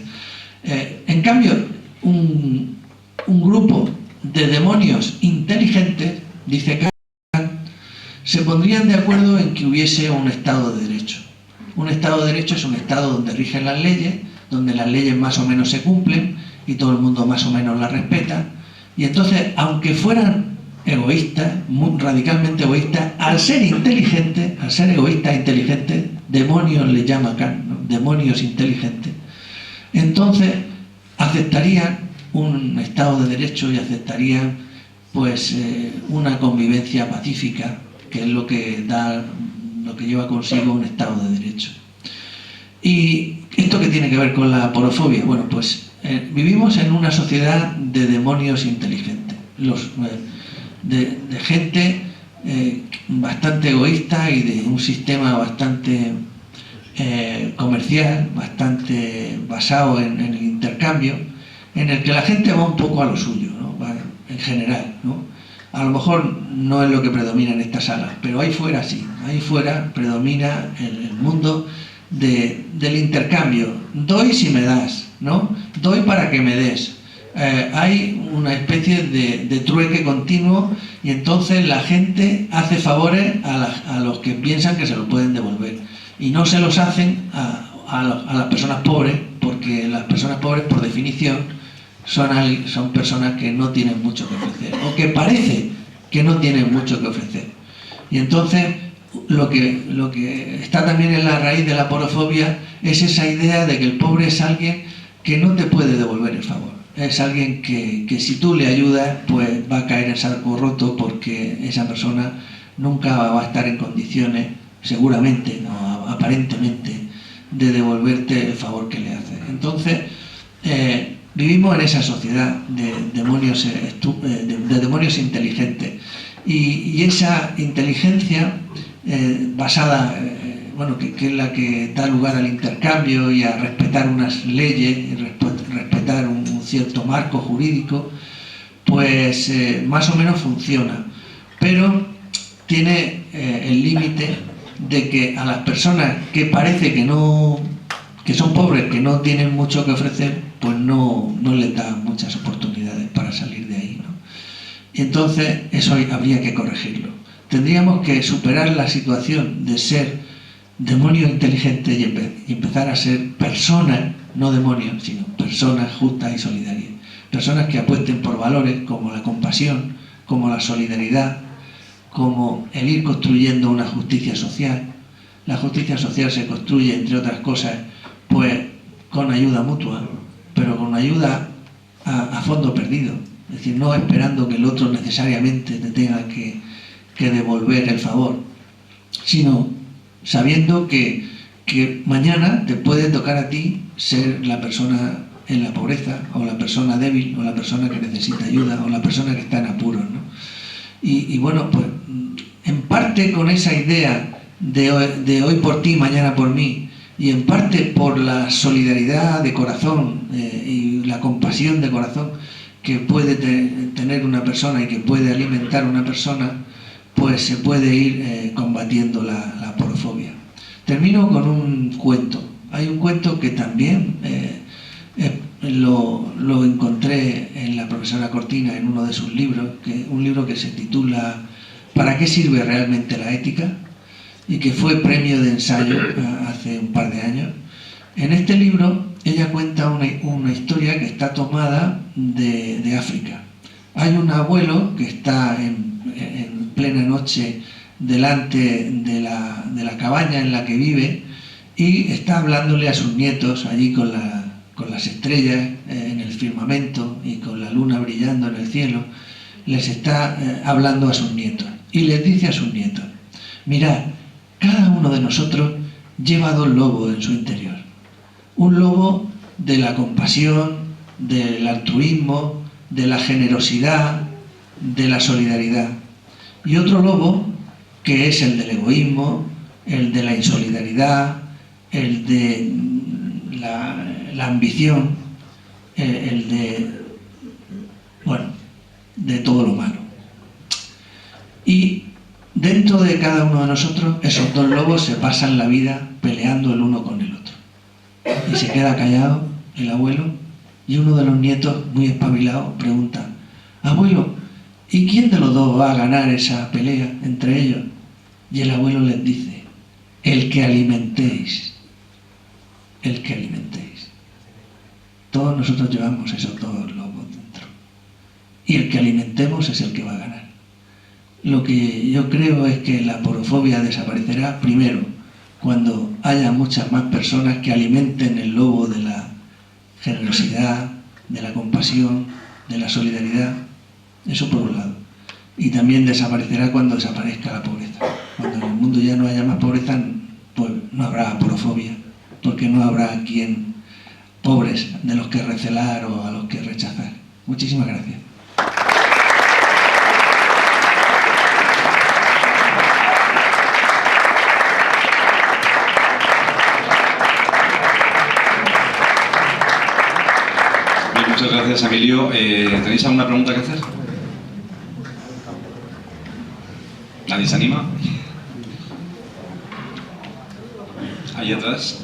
En cambio, un grupo de demonios inteligentes, dice Kant, se pondrían de acuerdo en que hubiese un Estado de Derecho. Un Estado de Derecho es un Estado donde rigen las leyes, donde las leyes más o menos se cumplen y todo el mundo más o menos las respeta. Y entonces, aunque fueran egoístas, radicalmente egoístas, al ser egoístas e inteligentes, demonios le llama Kant, ¿no? Demonios inteligentes, entonces aceptarían un Estado de Derecho y aceptarían pues una convivencia pacífica, que es lo que lleva consigo un Estado de Derecho. ¿Y esto qué tiene que ver con la aporofobia? Bueno, pues vivimos en una sociedad de demonios inteligentes, de gente bastante egoísta y de un sistema bastante comercial, bastante basado en el intercambio, en el que la gente va un poco a lo suyo, ¿no? Va en general, ¿no? A lo mejor no es lo que predomina en esta sala, pero ahí fuera sí, ahí fuera predomina el mundo del intercambio. Doy si me das, ¿no? Doy para que me des. Hay una especie de trueque continuo y entonces la gente hace favores a los que piensan que se los pueden devolver y no se los hacen a las personas pobres, porque las personas pobres por definición son personas que no tienen mucho que ofrecer o que parece que no tienen mucho que ofrecer. Y entonces lo que está también en la raíz de la aporofobia es esa idea de que el pobre es alguien que no te puede devolver el favor. Es alguien que si tú le ayudas, pues va a caer en saco roto, porque esa persona nunca va a estar en condiciones, seguramente, no, aparentemente, de devolverte el favor que le haces. Entonces, vivimos en esa sociedad de demonios inteligentes. Y esa inteligencia basada, que es la que da lugar al intercambio y a respetar unas leyes, y respetar un cierto marco jurídico, pues más o menos funciona. Pero tiene el límite de que a las personas que parece que son pobres, que no tienen mucho que ofrecer, pues no les da muchas oportunidades para salir de ahí, ¿no? Y entonces eso habría que corregirlo. Tendríamos que superar la situación de ser demonios inteligentes y empezar a ser personas, no demonios, sino personas justas y solidarias. Personas que apuesten por valores como la compasión, como la solidaridad, como el ir construyendo una justicia social. La justicia social se construye, entre otras cosas, pues con ayuda mutua, pero con ayuda a fondo perdido. Es decir, no esperando que el otro necesariamente te tenga que devolver el favor, sino sabiendo que mañana te puede tocar a ti ser la persona en la pobreza, o la persona débil, o la persona que necesita ayuda, o la persona que está en apuros, ¿no? Y bueno, pues en parte con esa idea de hoy por ti, mañana por mí, y en parte por la solidaridad de corazón y la compasión de corazón que puede tener una persona y que puede alimentar una persona, pues se puede ir combatiendo la aporofobia. Termino con un cuento. Hay un cuento que también lo encontré en la profesora Cortina en uno de sus libros, un libro que se titula ¿Para qué sirve realmente la ética?, y que fue premio de ensayo hace un par de años. En este libro ella cuenta una historia que está tomada de África. Hay un abuelo que está en plena noche delante de la cabaña en la que vive y está hablándole a sus nietos allí con las estrellas en el firmamento y con la luna brillando en el cielo. Les está hablando a sus nietos y les dice a sus nietos: mirad, cada uno de nosotros lleva dos lobos en su interior. Un lobo de la compasión, del altruismo, de la generosidad, de la solidaridad. Y otro lobo que es el del egoísmo, el de la insolidaridad, el de la ambición, el de todo lo malo. Y dentro de cada uno de nosotros, esos dos lobos se pasan la vida peleando el uno con el otro. Y se queda callado el abuelo y uno de los nietos, muy espabilado, pregunta: abuelo, ¿y quién de los dos va a ganar esa pelea entre ellos? Y el abuelo les dice: el que alimentéis. El que alimentéis. Todos nosotros llevamos esos dos lobos dentro. Y el que alimentemos es el que va a ganar. Lo que yo creo es que la aporofobia desaparecerá primero cuando haya muchas más personas que alimenten el lobo de la generosidad, de la compasión, de la solidaridad. Eso por un lado. Y también desaparecerá cuando desaparezca la pobreza. Cuando en el mundo ya no haya más pobreza, pues no habrá aporofobia, porque no habrá pobres de los que recelar o a los que rechazar. Muchísimas gracias. Muchas gracias, Emilio. ¿Tenéis alguna pregunta que hacer? ¿Nadie se anima? Ahí atrás.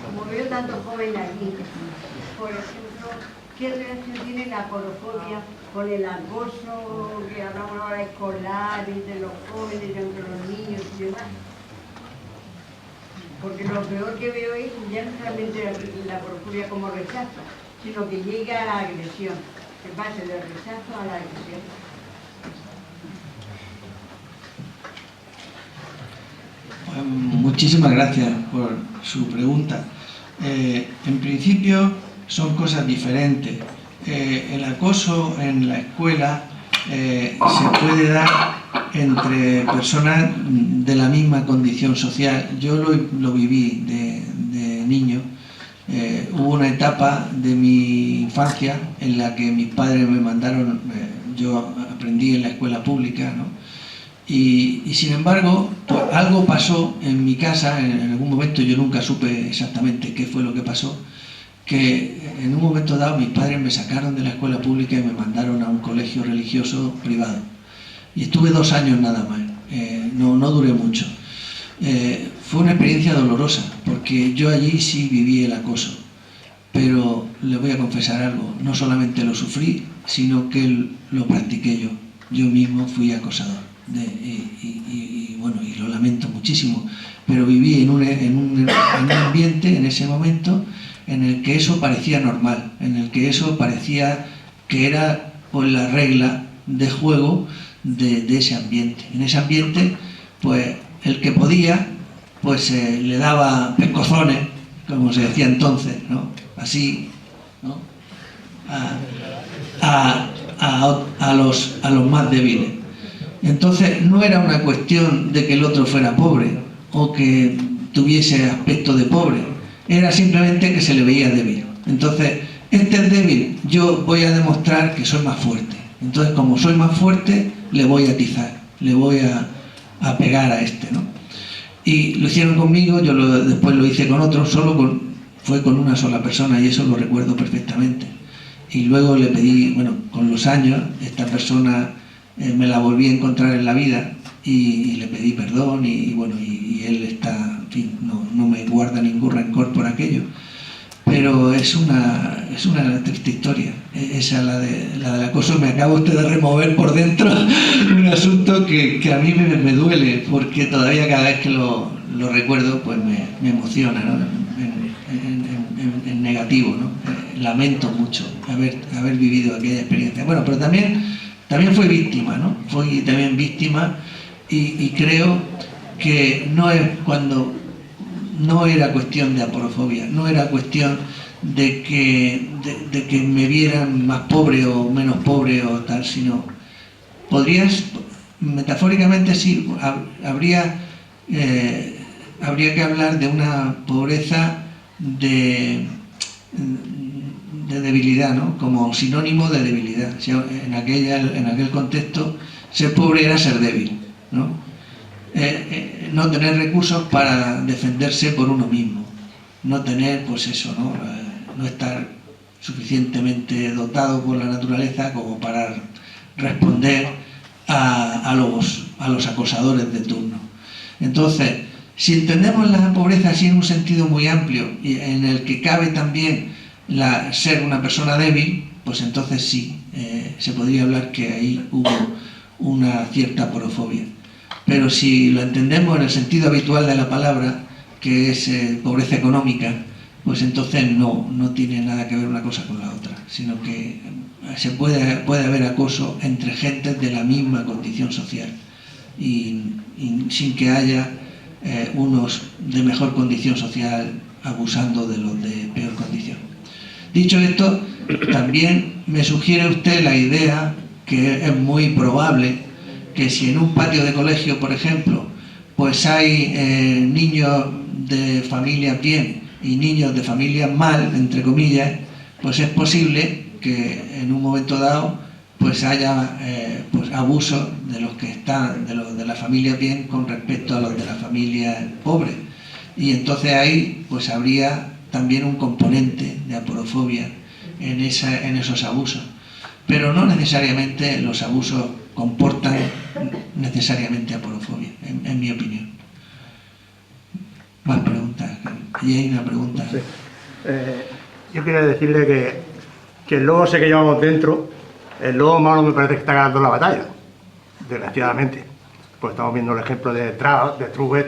Como veo tanto joven aquí, por ejemplo, ¿qué relación tiene la aporofobia con el acoso que hablamos ahora escolar entre los jóvenes, entre los niños y demás? Porque lo peor que veo es ya no solamente la aporofobia como rechazo, sino que llega a la agresión, que pase del rechazo a la agresión. Muchísimas gracias por su pregunta. En principio son cosas diferentes. El acoso en la escuela se puede dar entre personas de la misma condición social. Yo lo viví de niño. Hubo una etapa de mi infancia en la que mis padres me mandaron, yo aprendí en la escuela pública, ¿no? Y sin embargo, pues algo pasó en mi casa, en algún momento, yo nunca supe exactamente qué fue lo que pasó, que en un momento dado mis padres me sacaron de la escuela pública y me mandaron a un colegio religioso privado. Y estuve 2 años nada más, no duré mucho. Fue una experiencia dolorosa, porque yo allí sí viví el acoso. Pero les voy a confesar algo, no solamente lo sufrí, sino que lo practiqué yo. Yo mismo fui acosador. Y lo lamento muchísimo, pero viví en un ambiente en ese momento en el que eso parecía normal, en el que eso parecía que era pues la regla de juego de ese ambiente. En ese ambiente, pues el que podía, pues le daba pescozones, como se decía entonces, ¿no? Así, ¿no? a los más débiles. Entonces no era una cuestión de que el otro fuera pobre o que tuviese aspecto de pobre, era simplemente que se le veía débil. Entonces, este es débil, yo voy a demostrar que soy más fuerte. Entonces, como soy más fuerte, le voy a atizar. le voy a pegar a este, ¿no? Y lo hicieron conmigo, yo después lo hice con otros, fue con una sola persona y eso lo recuerdo perfectamente. Y luego le pedí, bueno, con los años, esta persona me la volví a encontrar en la vida y le pedí perdón y bueno, y él está, en fin, no me guarda ningún rencor por aquello. Pero es una triste historia, esa la del acoso. Me acaba usted de remover por dentro un asunto que a mí me duele, porque todavía cada vez que lo recuerdo pues me emociona, ¿no? En negativo, ¿no? Lamento mucho haber vivido aquella experiencia. Bueno, pero también fui víctima, ¿no? Fui también víctima y creo que no era cuestión de aporofobia, no era cuestión de que me vieran más pobre o menos pobre o tal, sino metafóricamente sí, habría que hablar de una pobreza de debilidad, ¿no? Como sinónimo de debilidad. En aquel contexto, ser pobre era ser débil, ¿no? No tener recursos para defenderse por uno mismo, no tener, pues eso, no estar suficientemente dotado por la naturaleza como para responder a los acosadores de turno. Entonces, si entendemos la pobreza así en un sentido muy amplio y en el que cabe también ser una persona débil, pues entonces sí, se podría hablar que ahí hubo una cierta aporofobia. Pero si lo entendemos en el sentido habitual de la palabra, que es pobreza económica, pues entonces no tiene nada que ver una cosa con la otra, sino que se puede haber acoso entre gentes de la misma condición social y sin que haya unos de mejor condición social abusando de los de peor condición. Dicho esto, también me sugiere usted la idea, que es muy probable, que si en un patio de colegio, por ejemplo, pues hay niños de familias bien y niños de familias mal, entre comillas, pues es posible que en un momento dado pues haya pues abuso de los que están, de los de la familia bien con respecto a los de la familia pobre. Y entonces ahí pues habría también un componente de aporofobia en esos abusos. Pero no necesariamente los abusos comportan necesariamente aporofobia, en mi opinión. Más preguntas. Y hay una pregunta. Sí. Yo quería decirle que el lobo ese que llevamos dentro, el lobo malo me parece que está ganando la batalla, desgraciadamente. Pues estamos viendo el ejemplo de Trump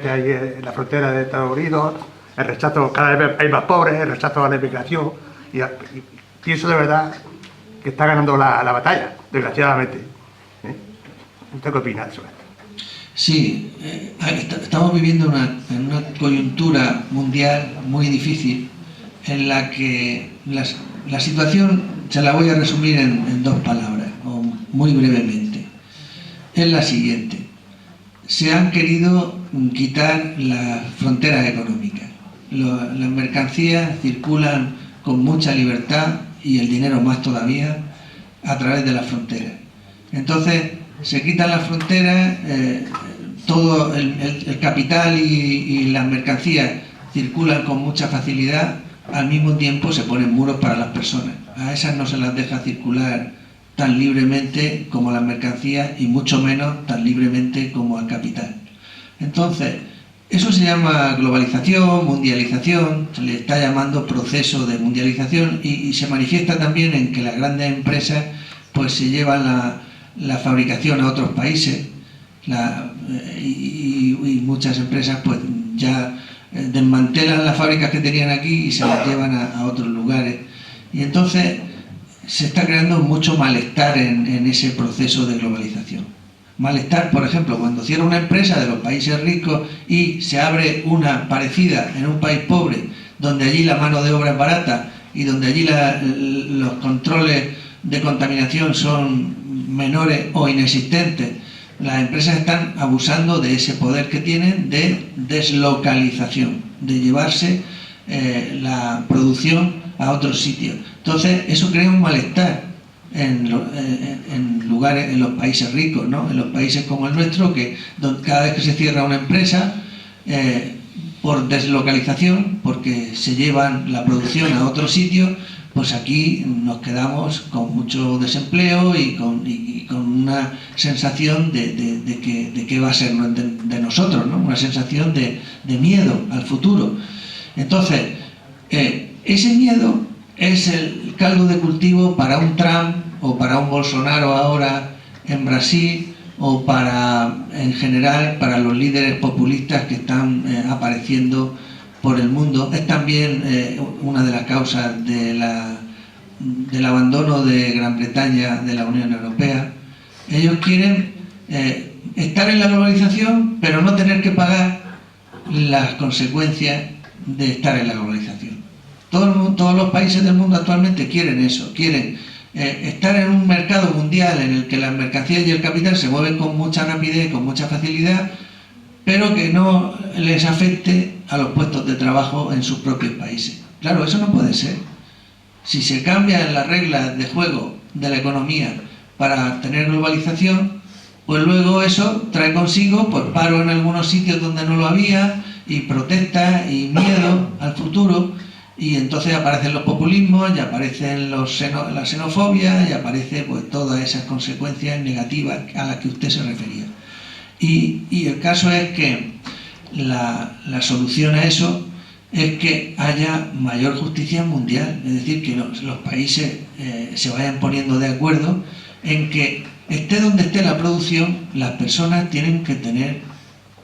ahí en la frontera de Estados Unidos, el rechazo, cada vez hay más pobres, el rechazo a la inmigración, y pienso de verdad que está ganando la batalla, desgraciadamente. ¿Usted qué opina sobre esto? Sí, estamos viviendo en una coyuntura mundial muy difícil, en la que la situación se la voy a resumir en dos palabras, o muy brevemente. Es la siguiente: se han querido quitar las fronteras económicas. Las mercancías circulan con mucha libertad y el dinero más todavía a través de las fronteras. Entonces se quitan las fronteras, todo el capital y las mercancías circulan con mucha facilidad, al mismo tiempo se ponen muros para las personas. A esas no se las deja circular tan libremente como las mercancías y mucho menos tan libremente como al capital. Entonces, eso se llama globalización, mundialización, se le está llamando proceso de mundialización y se manifiesta también en que las grandes empresas pues se llevan la fabricación a otros países y muchas empresas pues ya desmantelan las fábricas que tenían aquí y se las llevan a otros lugares. Y entonces se está creando mucho malestar en ese proceso de globalización. Malestar, por ejemplo, cuando cierra una empresa de los países ricos y se abre una parecida en un país pobre, donde allí la mano de obra es barata y donde allí los controles de contaminación son menores o inexistentes. Las empresas están abusando de ese poder que tienen de deslocalización, de llevarse la producción a otros sitios. Entonces, eso crea un malestar en lugares, en los países ricos, ¿no? En los países como el nuestro, que cada vez que se cierra una empresa, por deslocalización, porque se llevan la producción a otro sitio, pues aquí nos quedamos con mucho desempleo y con una sensación de que va a ser de nosotros, ¿no? Una sensación de miedo al futuro. Entonces, ese miedo es el caldo de cultivo para un Trump o para un Bolsonaro ahora en Brasil, o en general para los líderes populistas que están apareciendo por el mundo. Es también una de las causas del abandono de Gran Bretaña de la Unión Europea. Ellos quieren estar en la globalización, pero no tener que pagar las consecuencias de estar en la globalización. Todos los países del mundo actualmente quieren eso, quieren estar en un mercado mundial en el que las mercancías y el capital se mueven con mucha rapidez, con mucha facilidad, pero que no les afecte a los puestos de trabajo en sus propios países. Claro, eso no puede ser. Si se cambian las reglas de juego de la economía para tener globalización, pues luego eso trae consigo pues paro en algunos sitios donde no lo había, y protestas y miedo al futuro. Y entonces aparecen los populismos, y aparecen la xenofobia, y aparecen pues todas esas consecuencias negativas a las que usted se refería. Y el caso es que la solución a eso es que haya mayor justicia mundial, es decir, que los países se vayan poniendo de acuerdo en que esté donde esté la producción, las personas tienen que tener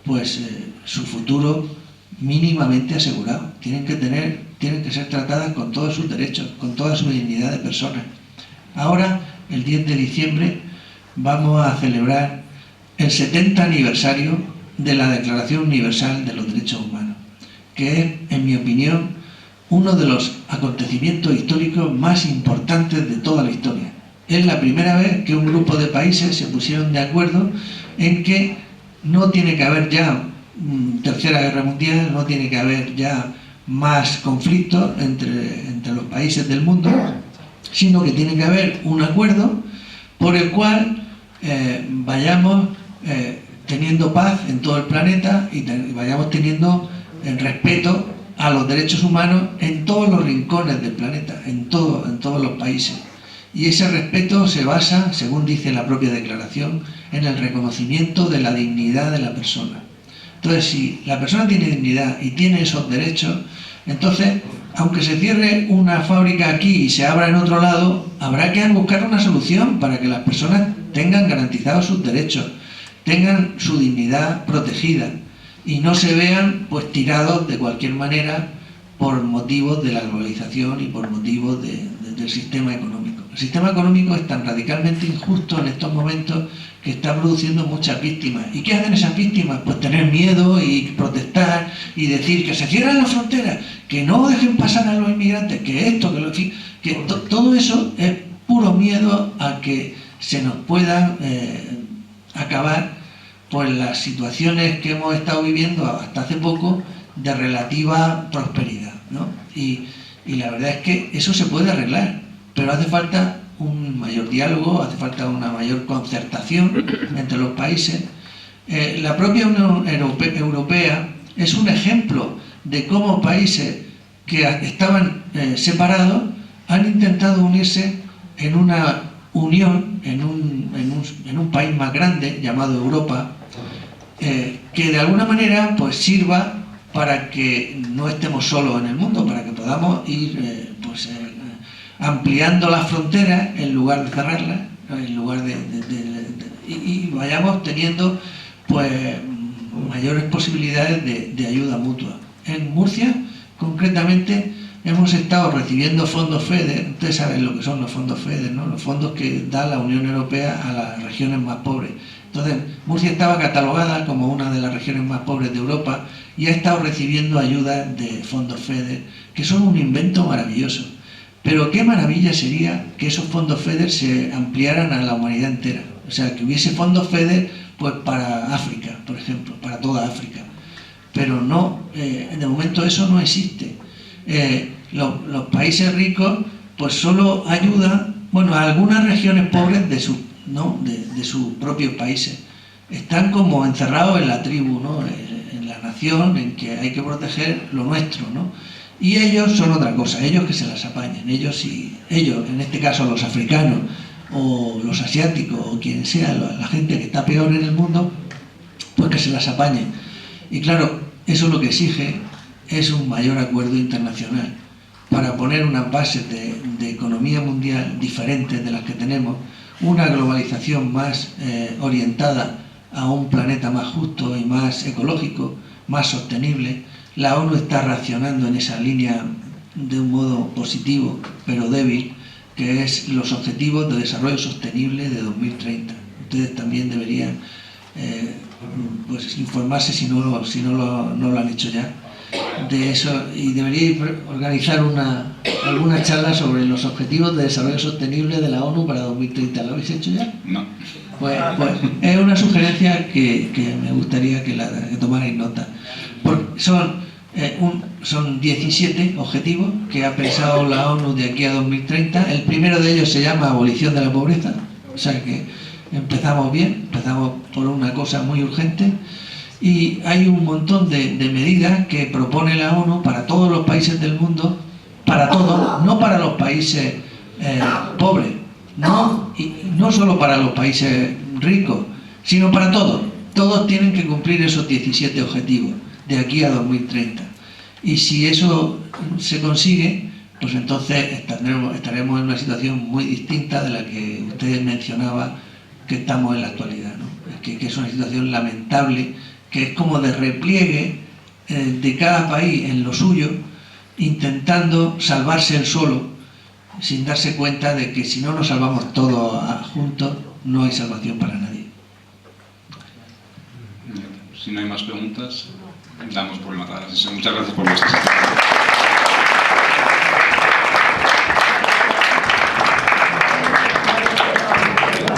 pues su futuro mínimamente asegurado, tienen que ser tratadas con todos sus derechos, con toda su dignidad de persona. Ahora, el 10 de diciembre, vamos a celebrar el 70 aniversario de la Declaración Universal de los Derechos Humanos, que es, en mi opinión, uno de los acontecimientos históricos más importantes de toda la historia. Es la primera vez que un grupo de países se pusieron de acuerdo en que no tiene que haber ya Tercera Guerra Mundial, no tiene que haber ya más conflictos entre los países del mundo, sino que tiene que haber un acuerdo por el cual vayamos teniendo paz en todo el planeta y vayamos teniendo respeto a los derechos humanos en todos los rincones del planeta, en todos los países. Y ese respeto se basa, según dice la propia declaración, en el reconocimiento de la dignidad de la persona. Entonces, si la persona tiene dignidad y tiene esos derechos, entonces, aunque se cierre una fábrica aquí y se abra en otro lado, habrá que buscar una solución para que las personas tengan garantizados sus derechos, tengan su dignidad protegida y no se vean pues tirados de cualquier manera por motivos de la globalización y por motivos del sistema económico. El sistema económico es tan radicalmente injusto en estos momentos que está produciendo muchas víctimas. ¿Y qué hacen esas víctimas? Pues tener miedo y protestar y decir que se cierran las fronteras, que no dejen pasar a los inmigrantes, que esto, que todo eso es puro miedo a que se nos puedan acabar pues las situaciones que hemos estado viviendo hasta hace poco de relativa prosperidad, ¿no? Y la verdad es que eso se puede arreglar, pero hace falta un mayor diálogo, hace falta una mayor concertación entre los países. La propia Unión Europea es un ejemplo de cómo países que estaban separados han intentado unirse en una unión, en un país más grande llamado Europa, que de alguna manera pues sirva para que no estemos solos en el mundo, para que podamos ir ampliando las fronteras en lugar de cerrarlas, en lugar y vayamos teniendo pues mayores posibilidades de ayuda mutua. En Murcia, concretamente, hemos estado recibiendo fondos FEDER. Ustedes saben lo que son los fondos FEDER, ¿no? Los fondos que da la Unión Europea a las regiones más pobres. Entonces, Murcia estaba catalogada como una de las regiones más pobres de Europa y ha estado recibiendo ayudas de fondos FEDER, que son un invento maravilloso. Pero qué maravilla sería que esos fondos FEDER se ampliaran a la humanidad entera. O sea, que hubiese fondos FEDER pues, para África, por ejemplo, para toda África. Pero no, de momento eso no existe. Los países ricos pues solo ayudan bueno, algunas regiones pobres de sus propios países están como encerrados en la tribu, ¿no? En la nación, en que hay que proteger lo nuestro, ¿no? Y ellos son otra cosa, ellos que se las apañen, ellos, en este caso los africanos o los asiáticos o quien sea, la gente que está peor en el mundo, pues que se las apañen. Y claro, eso lo que exige es un mayor acuerdo internacional para poner unas bases de economía mundial diferentes de las que tenemos, una globalización más orientada a un planeta más justo y más ecológico, más sostenible. La ONU está reaccionando en esa línea de un modo positivo, pero débil, que es los Objetivos de Desarrollo Sostenible de 2030. Ustedes también deberían pues informarse si no lo han hecho ya de eso, y deberíais organizar alguna charla sobre los Objetivos de Desarrollo Sostenible de la ONU para 2030. ¿Lo habéis hecho ya? No. Pues es una sugerencia que me gustaría que tomarais nota. Porque son 17 objetivos que ha pensado la ONU de aquí a 2030. El primero de ellos se llama abolición de la pobreza. O sea que empezamos bien, empezamos por una cosa muy urgente. Y hay un montón de medidas que propone la ONU para todos los países del mundo, para todos, no para los países pobres, no solo para los países ricos, sino para todos. Todos tienen que cumplir esos 17 objetivos de aquí a 2030. Y si eso se consigue, pues entonces estaremos en una situación muy distinta de la que ustedes mencionaban que estamos en la actualidad, ¿no? Que es una situación lamentable, que es como de repliegue de cada país en lo suyo, intentando salvarse él solo, sin darse cuenta de que si no nos salvamos todos juntos, no hay salvación para nadie. Si no hay más preguntas, damos por rematada la sesión. Muchas gracias por vuestra atención.